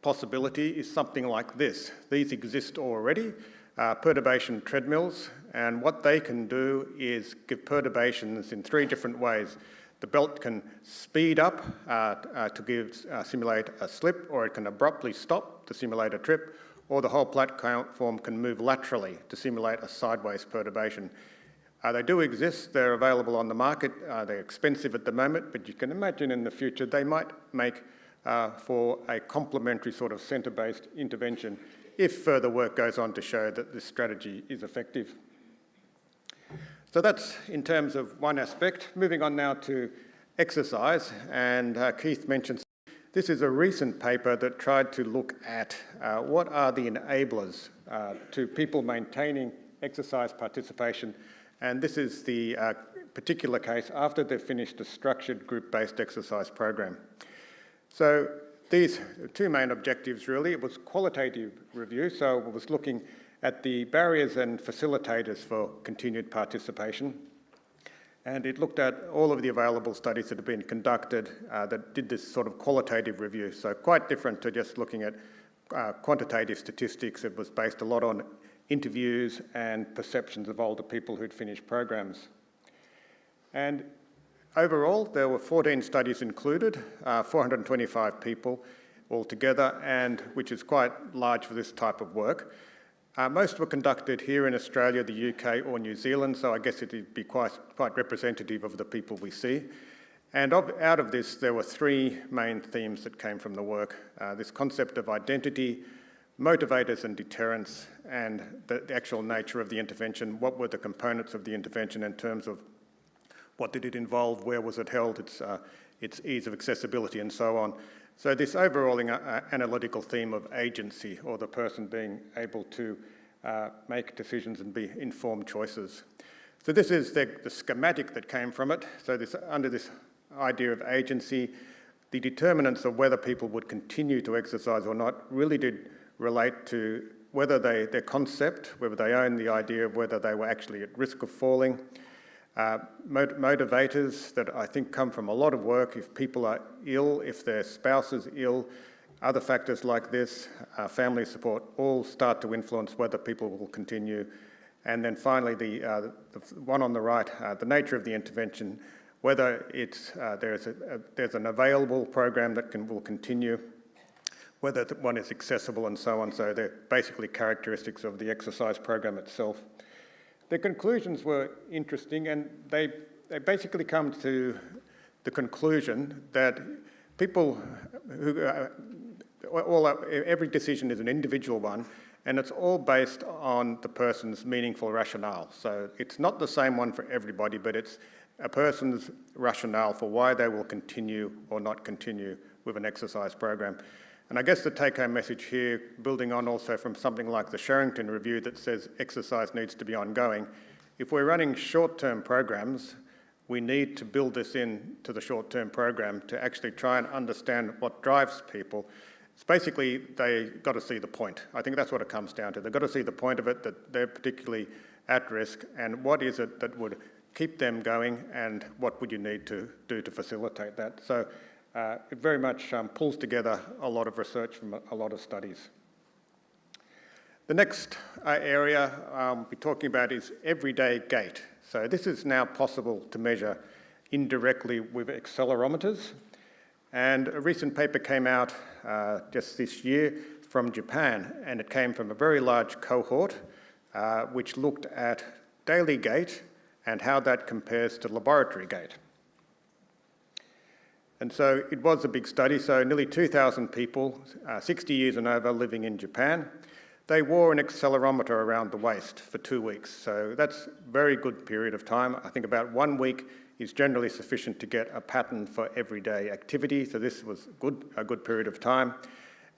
possibility is something like this. These exist already, perturbation treadmills, and what they can do is give perturbations in 3 different ways. The belt can speed up to simulate a slip, or it can abruptly stop to simulate a trip, or the whole platform can move laterally to simulate a sideways perturbation. They do exist, they're available on the market, they're expensive at the moment, but you can imagine in the future they might make for a complementary sort of centre-based intervention if further work goes on to show that this strategy is effective. So that's in terms of one aspect. Moving on now to exercise, and Keith mentioned this is a recent paper that tried to look at what are the enablers to people maintaining exercise participation, and this is the particular case after they've finished a structured group-based exercise program. So these 2 main objectives really, it was qualitative review, so it was looking at the barriers and facilitators for continued participation. And it looked at all of the available studies that have been conducted that did this sort of qualitative review. So quite different to just looking at quantitative statistics. It was based a lot on interviews and perceptions of older people who'd finished programs. And overall, there were 14 studies included, 425 people altogether, and which is quite large for this type of work. Most were conducted here in Australia, the UK or New Zealand, so I guess it'd be quite representative of the people we see. And out of this, there were 3 main themes that came from the work. This concept of identity, motivators and deterrence, and the actual nature of the intervention. What were the components of the intervention in terms of what did it involve, where was it held, its ease of accessibility and so on. So this overall analytical theme of agency, or the person being able to make decisions and be informed choices. So this is the schematic that came from it. So under this idea of agency, the determinants of whether people would continue to exercise or not really did relate to whether their concept, whether they own the idea of whether they were actually at risk of falling. Motivators that I think come from a lot of work. If people are ill, if their spouse is ill, other factors like this, family support, all start to influence whether people will continue. And then finally, the one on the right, the nature of the intervention, whether there's an available program that will continue, whether one is accessible and so on. So they're basically characteristics of the exercise program itself. The conclusions were interesting, and they basically come to the conclusion that people every decision is an individual one, and it's all based on the person's meaningful rationale. So it's not the same one for everybody, but it's a person's rationale for why they will continue or not continue with an exercise program. And I guess the take-home message here, building on also from something like the Sherrington Review that says exercise needs to be ongoing, if we're running short-term programs, we need to build this into the short-term program to actually try and understand what drives people. It's basically, they got to see the point. I think that's what it comes down to. They've got to see the point of it, that they're particularly at risk, and what is it that would keep them going, and what would you need to do to facilitate that. So it very much pulls together a lot of research from a lot of studies. The next area we'll be talking about is everyday gait. So this is now possible to measure indirectly with accelerometers. And a recent paper came out just this year from Japan, and it came from a very large cohort which looked at daily gait and how that compares to laboratory gait. And so it was a big study, so nearly 2,000 people, 60 years and over, living in Japan. They wore an accelerometer around the waist for 2 weeks, so that's a very good period of time. I think about 1 week is generally sufficient to get a pattern for everyday activity, so this was a good period of time.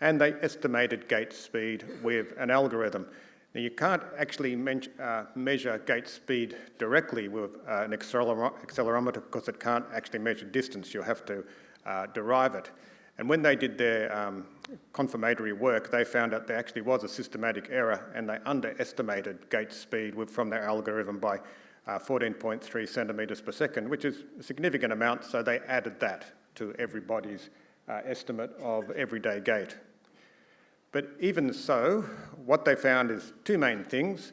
And they estimated gait speed with an algorithm. Now, you can't actually measure gait speed directly with an accelerometer because it can't actually measure distance. You'll have to derive it. And when they did their confirmatory work, they found that there actually was a systematic error and they underestimated gait speed from their algorithm by 14.3 centimetres per second, which is a significant amount, so they added that to everybody's estimate of everyday gait. But even so, what they found is two main things.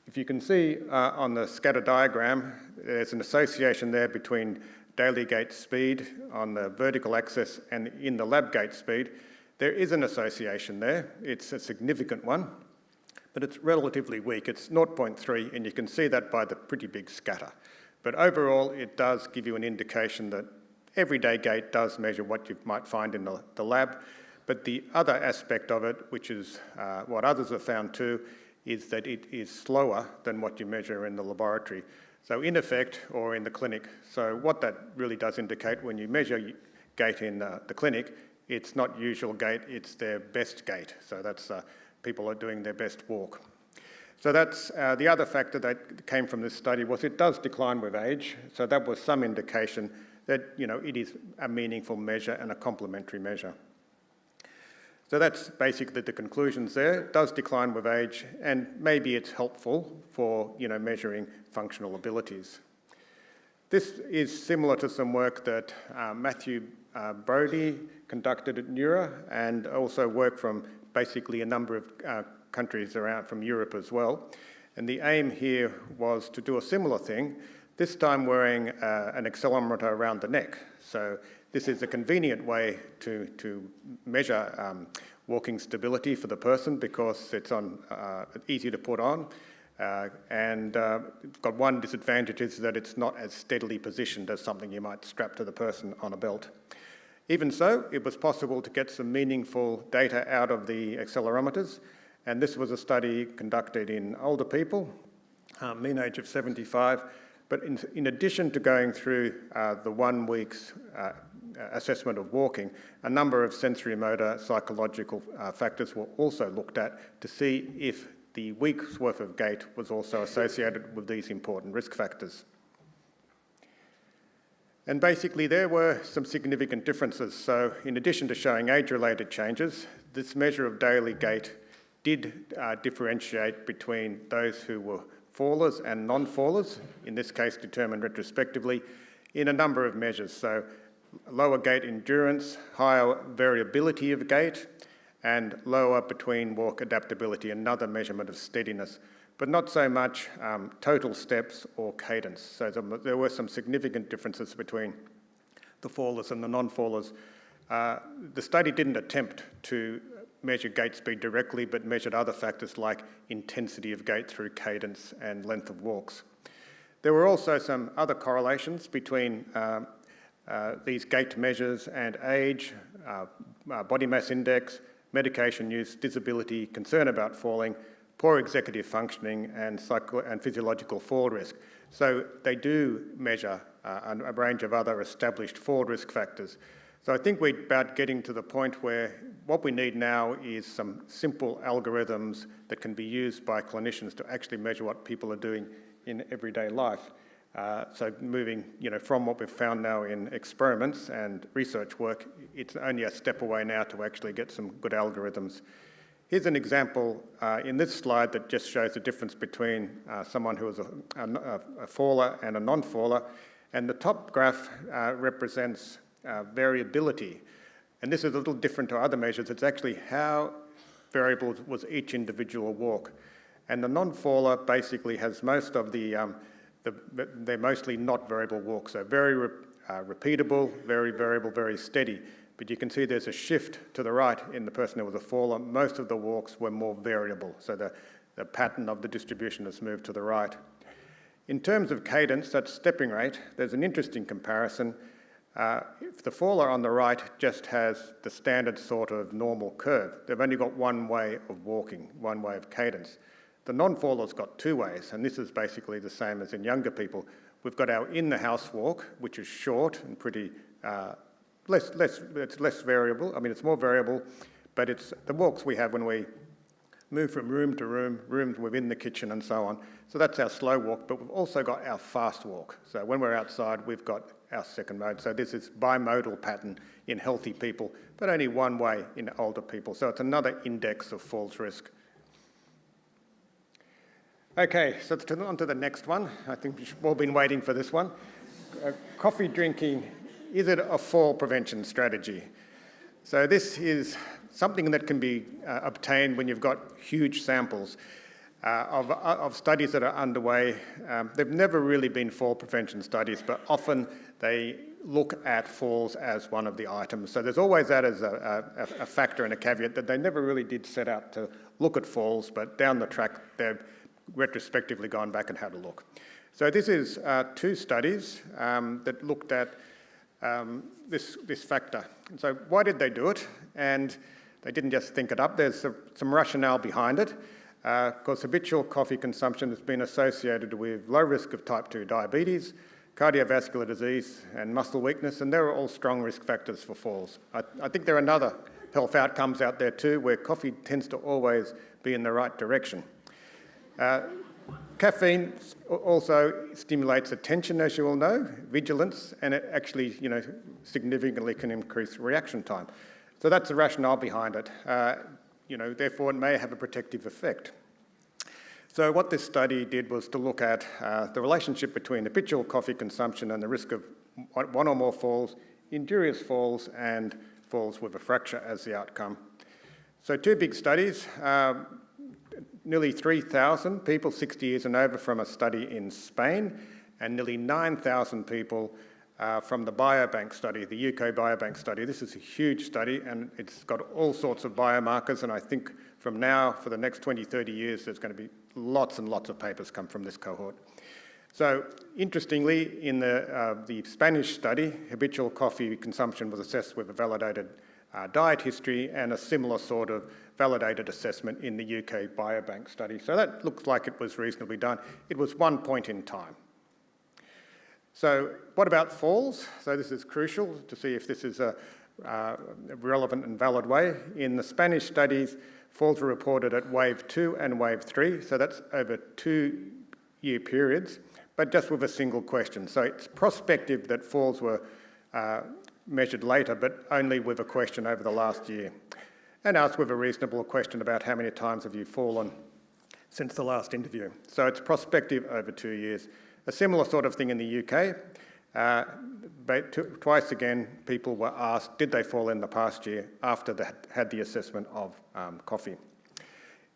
If you can see on the scatter diagram, there's an association there between daily gait speed on the vertical axis and in the lab gait speed. There is an association there. It's a significant one, but it's relatively weak. It's 0.3, and you can see that by the pretty big scatter. But overall, it does give you an indication that everyday gait does measure what you might find in the lab. But the other aspect of it, which is what others have found too, is that it is slower than what you measure in the laboratory. So in effect, or in the clinic. So what that really does indicate when you measure gait in the clinic, it's not usual gait, it's their best gait. So that's people are doing their best walk. So that's the other factor that came from this study was it does decline with age. So that was some indication that, you know, it is a meaningful measure and a complementary measure. So that's basically the conclusions there. It does decline with age, and maybe it's helpful for, you know, measuring functional abilities. This is similar to some work that Matthew Brodie conducted at Neura, and also work from basically a number of countries around from Europe as well. And the aim here was to do a similar thing, this time wearing an accelerometer around the neck. So this is a convenient way to measure walking stability for the person because it's easy to put on. And got one disadvantage is that it's not as steadily positioned as something you might strap to the person on a belt. Even so, it was possible to get some meaningful data out of the accelerometers. And this was a study conducted in older people, mean age of 75. But in addition to going through the 1 week's assessment of walking, a number of sensory motor psychological factors were also looked at to see if the week's worth of gait was also associated with these important risk factors. And basically there were some significant differences. So in addition to showing age-related changes, this measure of daily gait did differentiate between those who were fallers and non-fallers, in this case determined retrospectively, in a number of measures. So lower gait endurance, higher variability of gait, and lower between walk adaptability, another measurement of steadiness, but not so much total steps or cadence. So there were some significant differences between the fallers and the non-fallers. The study didn't attempt to measure gait speed directly, but measured other factors like intensity of gait through cadence and length of walks. There were also some other correlations between these gait measures and age, body mass index, medication use, disability, concern about falling, poor executive functioning, and physiological fall risk. So they do measure a range of other established fall risk factors. So I think we're about getting to the point where what we need now is some simple algorithms that can be used by clinicians to actually measure what people are doing in everyday life. So moving, from what we've found now in experiments and research work, it's only a step away now to actually get some good algorithms. Here's an example in this slide that just shows the difference between someone who is a faller and a non-faller. And the top graph represents variability. And this is a little different to other measures. It's actually how variable was each individual walk. And the non-faller basically has most of they're mostly not variable walks. So very repeatable, very variable, very steady. But you can see there's a shift to the right in the person who was a faller. Most of the walks were more variable. So the pattern of the distribution has moved to the right. In terms of cadence, that's stepping rate, there's an interesting comparison. If the faller on the right just has the standard sort of normal curve, they've only got one way of walking, one way of cadence. The non-faller's got two ways, and this is basically the same as in younger people. We've got our in-the-house walk, which is short and pretty, it's less variable. I mean, it's more variable, but it's the walks we have when we move from room to room, rooms within the kitchen and so on. So that's our slow walk, but we've also got our fast walk. So when we're outside, we've got our second mode. So this is bimodal pattern in healthy people, but only one way in older people. So it's another index of falls risk. Okay, so let's turn on to the next one. I think we've all been waiting for this one. Coffee drinking, is it a fall prevention strategy? So this is something that can be obtained when you've got huge samples of studies that are underway. They've never really been fall prevention studies, but often they look at falls as one of the items. So there's always that as a factor and a caveat that they never really did set out to look at falls, but down the track they've retrospectively gone back and had a look. So this is 2 studies that looked at this factor. And so why did they do it? And they didn't just think it up. There's some rationale behind it. Because habitual coffee consumption has been associated with low risk of type 2 diabetes, cardiovascular disease and muscle weakness, and they're all strong risk factors for falls. I think there are other health outcomes out there too where coffee tends to always be in the right direction. Caffeine also stimulates attention, as you all know, vigilance, and it actually, significantly can increase reaction time. So that's the rationale behind it. Therefore it may have a protective effect. So what this study did was to look at the relationship between habitual coffee consumption and the risk of one or more falls, injurious falls, and falls with a fracture as the outcome. So 2 big studies, nearly 3,000 people 60 years and over from a study in Spain, and nearly 9,000 people from the biobank study, the UK biobank study. This is a huge study and it's got all sorts of biomarkers, and I think from now for the next 20, 30 years there's going to be lots and lots of papers come from this cohort. So interestingly, in the Spanish study, habitual coffee consumption was assessed with a validated diet history and a similar sort of validated assessment in the UK biobank study. So that looks like it was reasonably done. It was one point in time. So what about falls? So this is crucial to see if this is a relevant and valid way. In the Spanish studies, falls were reported at wave 2 and wave 3, so that's over 2-year periods, but just with a single question. So it's prospective that falls were measured later, but only with a question over the last year. And asked with a reasonable question about how many times have you fallen since the last interview. So it's prospective over 2 years. A similar sort of thing in the UK, but twice again people were asked did they fall in the past year after they had the assessment of coffee.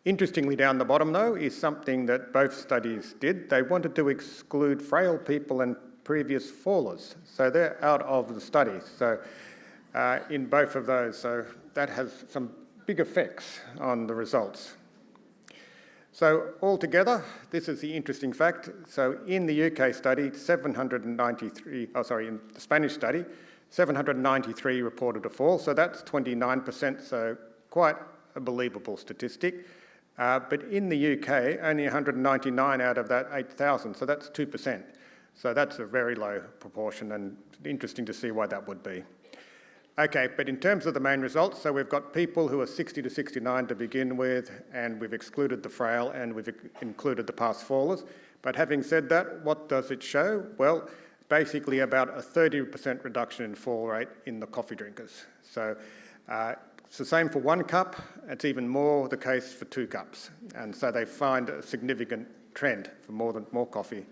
Interestingly, down the bottom though is something that both studies did. They wanted to exclude frail people and previous fallers, so they're out of the study. So in both of those, so that has some big effects on the results. So altogether, this is the interesting fact. So in the UK study, in the Spanish study, 793 reported a fall. So that's 29%, so quite a believable statistic. But in the UK, only 199 out of that 8,000, so that's 2%. So that's a very low proportion, and interesting to see why that would be. Okay, but in terms of the main results, so we've got people who are 60 to 69 to begin with, and we've excluded the frail and we've included the past fallers. But having said that, what does it show? Well, basically about a 30% reduction in fall rate in the coffee drinkers. So it's the same for 1 cup, it's even more the case for 2 cups. And so they find a significant trend for more coffee.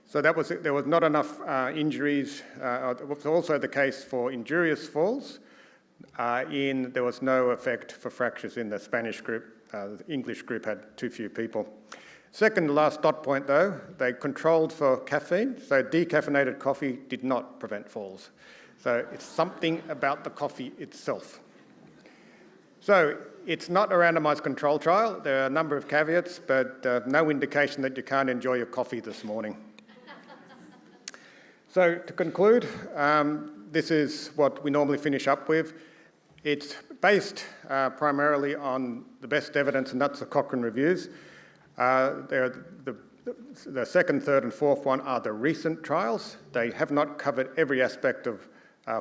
So there was not enough injuries. It was also the case for injurious falls. There was no effect for fractures in the Spanish group. The English group had too few people. Second to last dot point though, they controlled for caffeine. So decaffeinated coffee did not prevent falls. So it's something about the coffee itself. So it's not a randomised control trial. There are a number of caveats, but no indication that you can't enjoy your coffee this morning. So to conclude, this is what we normally finish up with. It's based primarily on the best evidence, and that's the Cochrane reviews. The second, third and fourth one are the recent trials. They have not covered every aspect of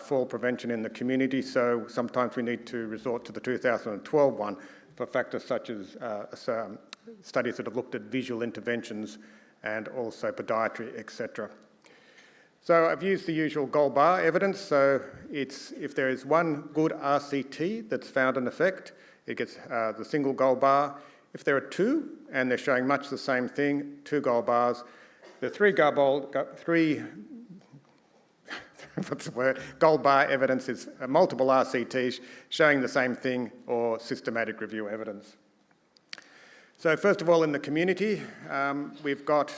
fall prevention in the community, so sometimes we need to resort to the 2012 one for factors such as studies that have looked at visual interventions and also podiatry, etc. So I've used the usual gold bar evidence. So it's if there is one good RCT that's found an effect, it gets the single gold bar. If there are two and they're showing much the same thing, 2 gold bars. The gold bar evidence is multiple RCTs showing the same thing or systematic review evidence. So first of all, in the community, we've got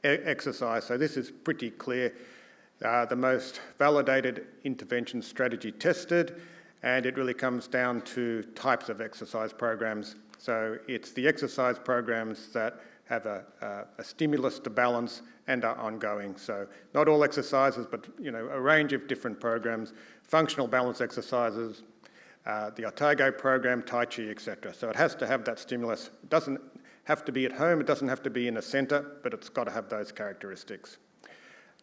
exercise. So this is pretty clear. The most validated intervention strategy tested, and it really comes down to types of exercise programs. So it's the exercise programs that have a stimulus to balance and are ongoing. So not all exercises, but a range of different programs, functional balance exercises, the Otago program, Tai Chi, etc. So it has to have that stimulus. It doesn't have to be at home, it doesn't have to be in a centre, but it's got to have those characteristics.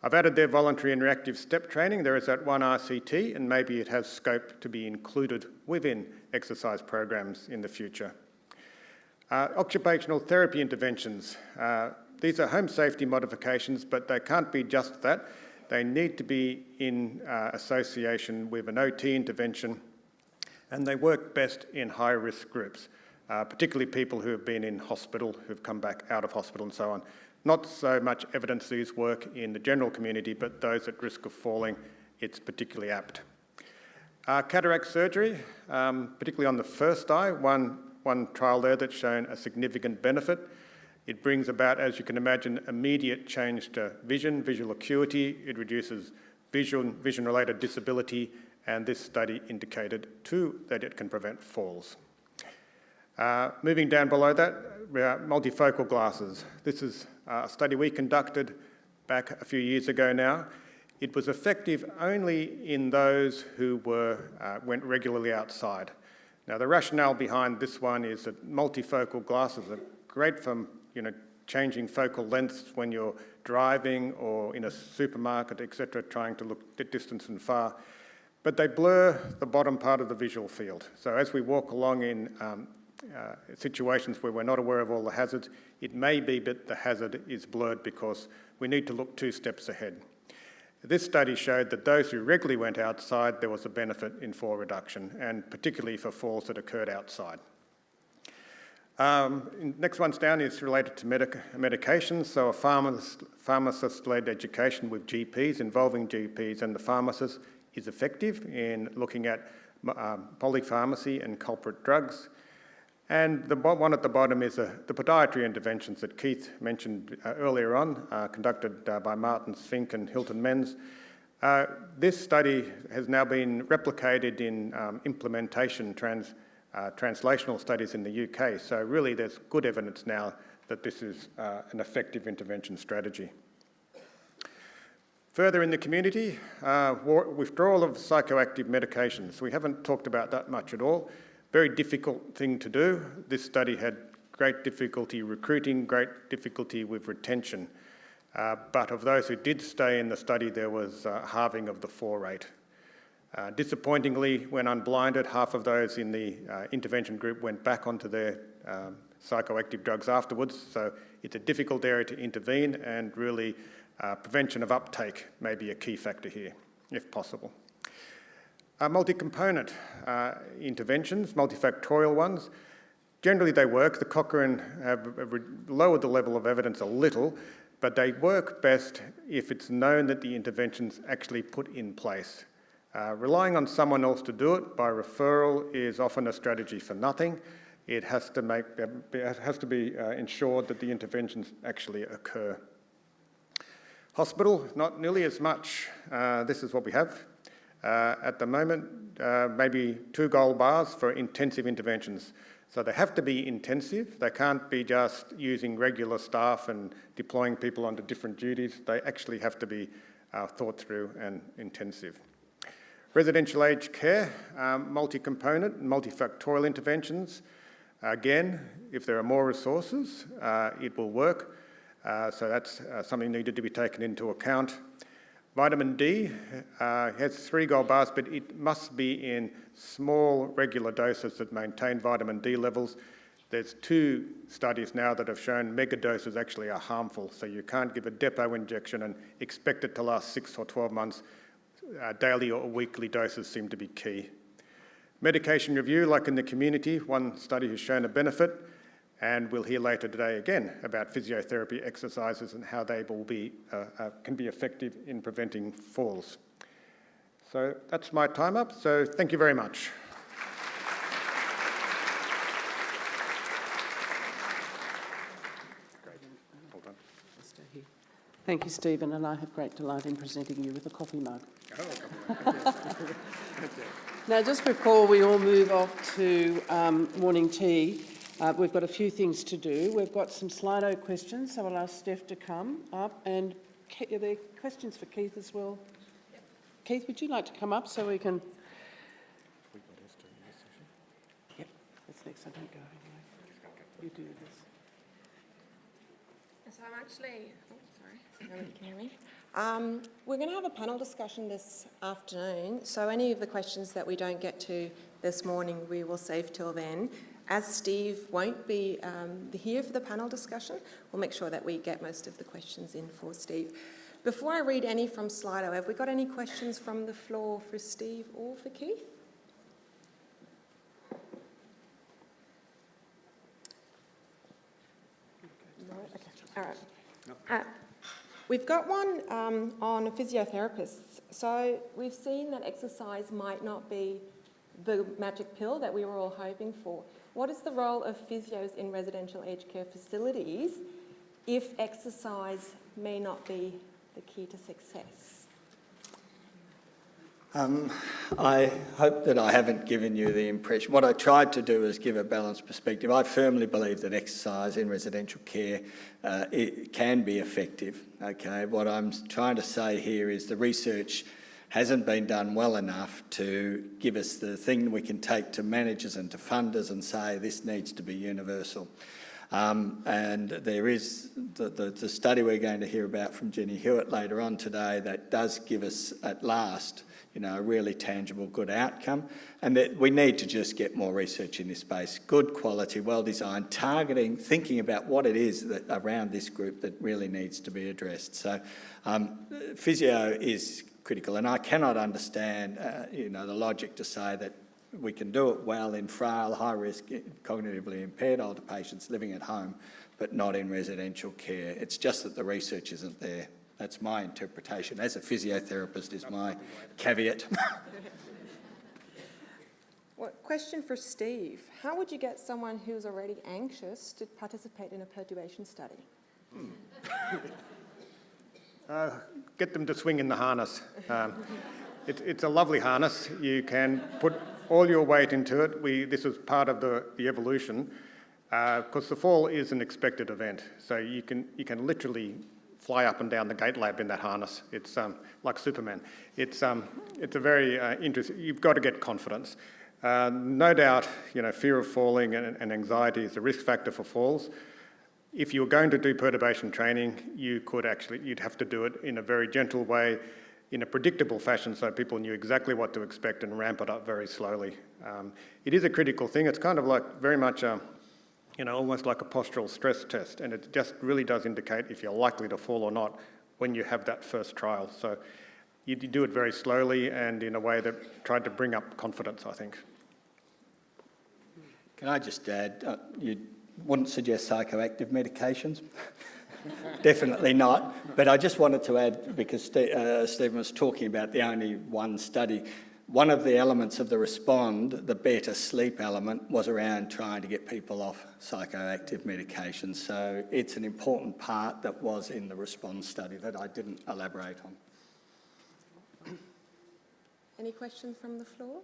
I've added their voluntary and reactive step training. There is that one RCT, and maybe it has scope to be included within exercise programs in the future. Occupational therapy interventions. These are home safety modifications, but they can't be just that. They need to be in association with an OT intervention, and they work best in high-risk groups, particularly people who have been in hospital, who've come back out of hospital and so on. Not so much evidence these work in the general community, but those at risk of falling, it's particularly apt. Cataract surgery, particularly on the first eye, one trial there that's shown a significant benefit. It brings about, as you can imagine, immediate change to vision, visual acuity. It reduces vision-related disability, and this study indicated too that it can prevent falls. Moving down below that, multifocal glasses. This is a study we conducted back a few years ago now. It was effective only in those who went regularly outside. Now, the rationale behind this one is that multifocal glasses are great for changing focal lengths when you're driving or in a supermarket, etc., trying to look at distance and far, but they blur the bottom part of the visual field. So as we walk along in situations where we're not aware of all the hazards, it may be that the hazard is blurred because we need to look 2 steps ahead. This study showed that those who regularly went outside, there was a benefit in fall reduction, and particularly for falls that occurred outside. Next one's down is related to medications. So a pharmacist-led education with GPs, involving GPs and the pharmacist, is effective in looking at polypharmacy and culprit drugs. And the one at the bottom is the podiatry interventions that Keith mentioned earlier on, conducted by Martin Fink and Hilton Menz. This study has now been replicated in implementation translational studies in the UK. So really there's good evidence now that this is an effective intervention strategy. Further in the community, withdrawal of psychoactive medications. We haven't talked about that much at all. Very difficult thing to do. This study had great difficulty recruiting, great difficulty with retention. But of those who did stay in the study, there was a halving of the fall rate. Disappointingly, when unblinded, half of those in the intervention group went back onto their psychoactive drugs afterwards. So it's a difficult area to intervene, and really prevention of uptake may be a key factor here, if possible. Multi-component interventions, multifactorial ones, generally they work. The Cochrane have lowered the level of evidence a little, but they work best if it's known that the intervention's actually put in place. Relying on someone else to do it by referral is often a strategy for nothing. It has to be ensured that the interventions actually occur. Hospital, not nearly as much. This is what we have. At the moment, maybe 2 gold bars for intensive interventions. So they have to be intensive. They can't be just using regular staff and deploying people onto different duties. They actually have to be thought through and intensive. Residential aged care, multi-component, multifactorial interventions. Again, if there are more resources, it will work. So that's something needed to be taken into account. Vitamin D has 3 gold bars, but it must be in small, regular doses that maintain vitamin D levels. There's 2 studies now that have shown mega doses actually are harmful, so you can't give a depot injection and expect it to last 6 or 12 months. Daily or weekly doses seem to be key. Medication review, like in the community, one study has shown a benefit, and we'll hear later today again about physiotherapy exercises and how they will be, can be effective in preventing falls. So that's my time up, so thank you very much. Stay here. Thank you, Stephen, and I have great delight in presenting you with a coffee mug. Now, just before we all move off to morning tea, we've got a few things to do. We've got some Slido questions, so I'll ask Steph to come up. And are there questions for Keith as well? Yep. Keith, would you like to come up so we can... Yep, that's next. I don't go anyway. You do this. So I'm actually, I don't know if you can hear me. We're going to have a panel discussion this afternoon, so any of the questions that we don't get to this morning, we will save till then. As Steve won't be here for the panel discussion, we'll make sure that we get most of the questions in for Steve. Before I read any from Slido, have we got any questions from the floor for Steve or for Keith? No? Okay. All right. We've got one on physiotherapists. So we've seen that exercise might not be the magic pill that we were all hoping for. What is the role of physios in residential aged care facilities if exercise may not be the key to success? I hope that I haven't given you the impression. What I tried to do is give a balanced perspective. I firmly believe that exercise in residential care it can be effective. Okay, what I'm trying to say here is the research hasn't been done well enough to give us the thing we can take to managers and to funders and say this needs to be universal. And there is the study we're going to hear about from Jenny Hewitt later on today that does give us at last, you know, a really tangible good outcome, and that we need to just get more research in this space. Good quality, well designed, targeting, thinking about what it is that around this group that really needs to be addressed. So physio is critical, and I cannot understand, you know, the logic to say that we can do it well in frail, high-risk, cognitively impaired older patients living at home, but not in residential care. It's just that the research isn't there. That's my interpretation. As a physiotherapist is my caveat. Well, question for Steve. How would you get someone who's already anxious to participate in a perturbation study? Get them to swing in the harness. It's a lovely harness. You can put all your weight into it. This was part of the evolution, because the fall is an expected event. So you can literally fly up and down the gate lab in that harness. It's like Superman. It's a very interesting. You've got to get confidence. No doubt, you know, fear of falling and anxiety is a risk factor for falls. If you were going to do perturbation training, you'd have to do it in a very gentle way, in a predictable fashion, so people knew exactly what to expect and ramp it up very slowly. It is a critical thing. It's kind of like very much, you know, almost like a postural stress test, and it just really does indicate if you're likely to fall or not when you have that first trial. So you do it very slowly and in a way that tried to bring up confidence, I think. Can I just add, you wouldn't suggest psychoactive medications? Definitely not. But I just wanted to add, because Stephen was talking about the only one study, one of the elements of the Respond, the better sleep element, was around trying to get people off psychoactive medications. So it's an important part that was in the Respond study that I didn't elaborate on. Any questions from the floor?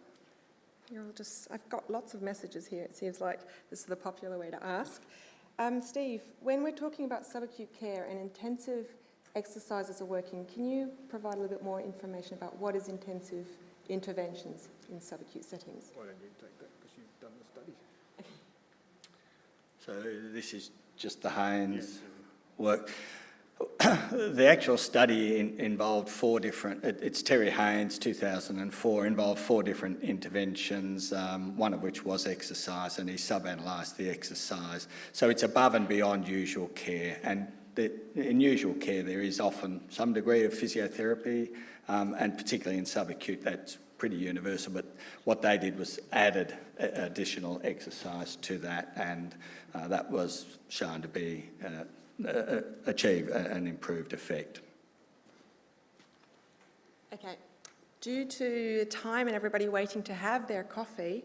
I've got lots of messages here. It seems like this is the popular way to ask. Steve, when we're talking about subacute care and intensive exercises are working, can you provide a little bit more information about what is intensive interventions in subacute settings? Why don't you take that, because you've done the study. So this is just the Haynes work. The actual study involved four different, it's Terry Haynes, 2004, involved four different interventions, one of which was exercise, and he sub-analysed the exercise. So it's above and beyond usual care, and in usual care there is often some degree of physiotherapy, and particularly in subacute that's pretty universal, but what they did was added additional exercise to that, and that was shown to be achieve an improved effect. Okay. Due to time and everybody waiting to have their coffee,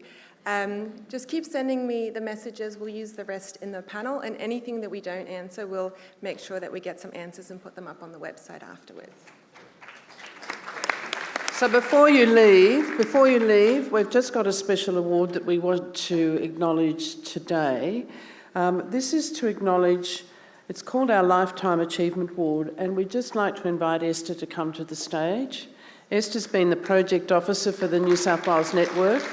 just keep sending me the messages. We'll use the rest in the panel, and anything that we don't answer, we'll make sure that we get some answers and put them up on the website afterwards. So before you leave, we've just got a special award that we want to acknowledge today. This is to acknowledge, it's called our Lifetime Achievement Award, and we'd just like to invite Esther to come to the stage. Esther's been the Project Officer for the New South Wales Network.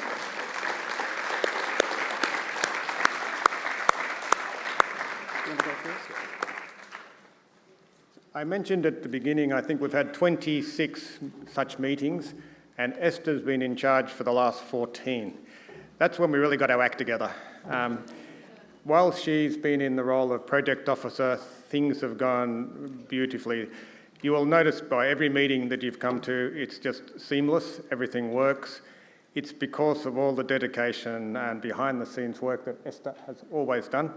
I mentioned at the beginning, I think we've had 26 such meetings, and Esther's been in charge for the last 14. That's when we really got our act together. While she's been in the role of project officer, things have gone beautifully. You will notice by every meeting that you've come to, it's just seamless, everything works. It's because of all the dedication and behind-the-scenes work that Esther has always done.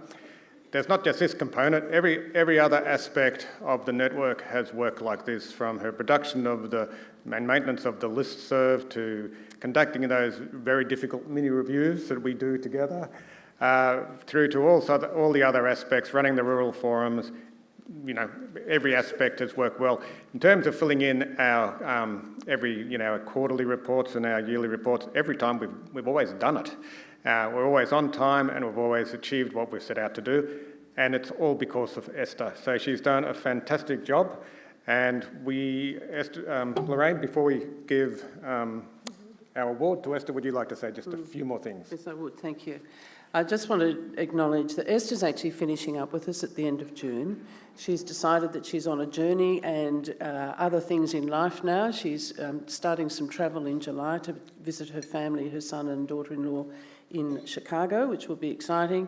There's not just this component, every other aspect of the network has worked like this, from her production of and maintenance of the listserv to conducting those very difficult mini-reviews that we do together, through to all the other aspects, running the rural forums. You know, every aspect has worked well. In terms of filling in our our quarterly reports and our yearly reports, every time we've always done it. We're always on time, and we've always achieved what we've set out to do, and it's all because of Esther. So she's done a fantastic job, and Lorraine, before we give our award to Esther, would you like to say just a few more things? Yes, I would. Thank you. I just want to acknowledge that Esther's actually finishing up with us at the end of June. She's decided that she's on a journey and other things in life now. She's starting some travel in July to visit her family, her son and daughter-in-law in Chicago, which will be exciting.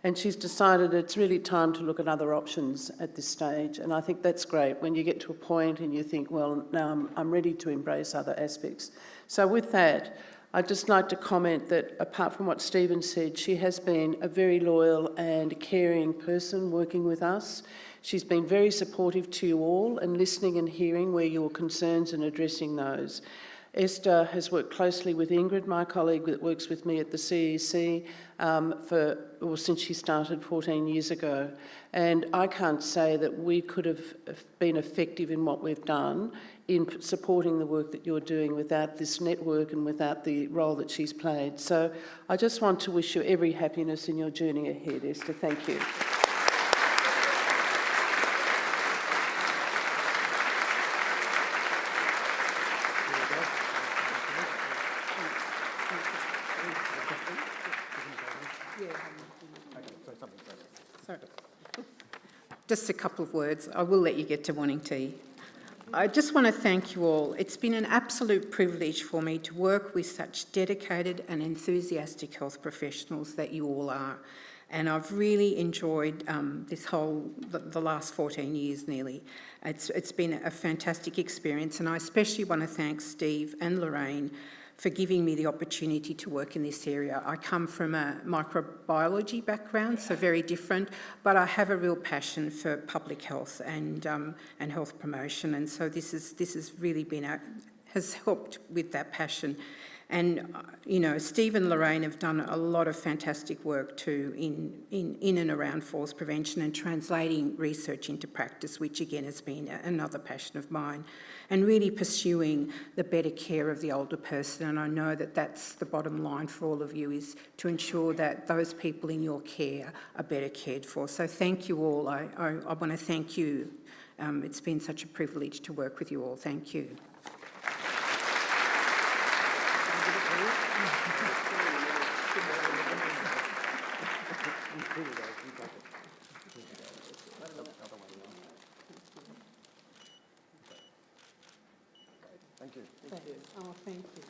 And she's decided it's really time to look at other options at this stage. And I think that's great when you get to a point and you think, well, now I'm ready to embrace other aspects. So with that, I'd just like to comment that apart from what Stephen said, she has been a very loyal and caring person working with us. She's been very supportive to you all and listening and hearing where your concerns and addressing those. Esther has worked closely with Ingrid, my colleague that works with me at the CEC, since she started 14 years ago. And I can't say that we could have been effective in what we've done in supporting the work that you're doing without this network and without the role that she's played. So I just want to wish you every happiness in your journey ahead, Esther. Thank you. Just a couple of words. I will let you get to wanting tea. I just want to thank you all. It's been an absolute privilege for me to work with such dedicated and enthusiastic health professionals that you all are. And I've really enjoyed the last 14 years nearly. It's been a fantastic experience, and I especially want to thank Steve and Lorraine for giving me the opportunity to work in this area. I come from a microbiology background, so very different, but I have a real passion for public health and health promotion, and so this has really has helped with that passion. And Steve and Lorraine have done a lot of fantastic work too in and around falls prevention and translating research into practice, which again has been another passion of mine, and really pursuing the better care of the older person. And I know that that's the bottom line for all of you, is to ensure that those people in your care are better cared for. So thank you all. I want to thank you. It's been such a privilege to work with you all. Thank you. Thank you. Oh, thank you.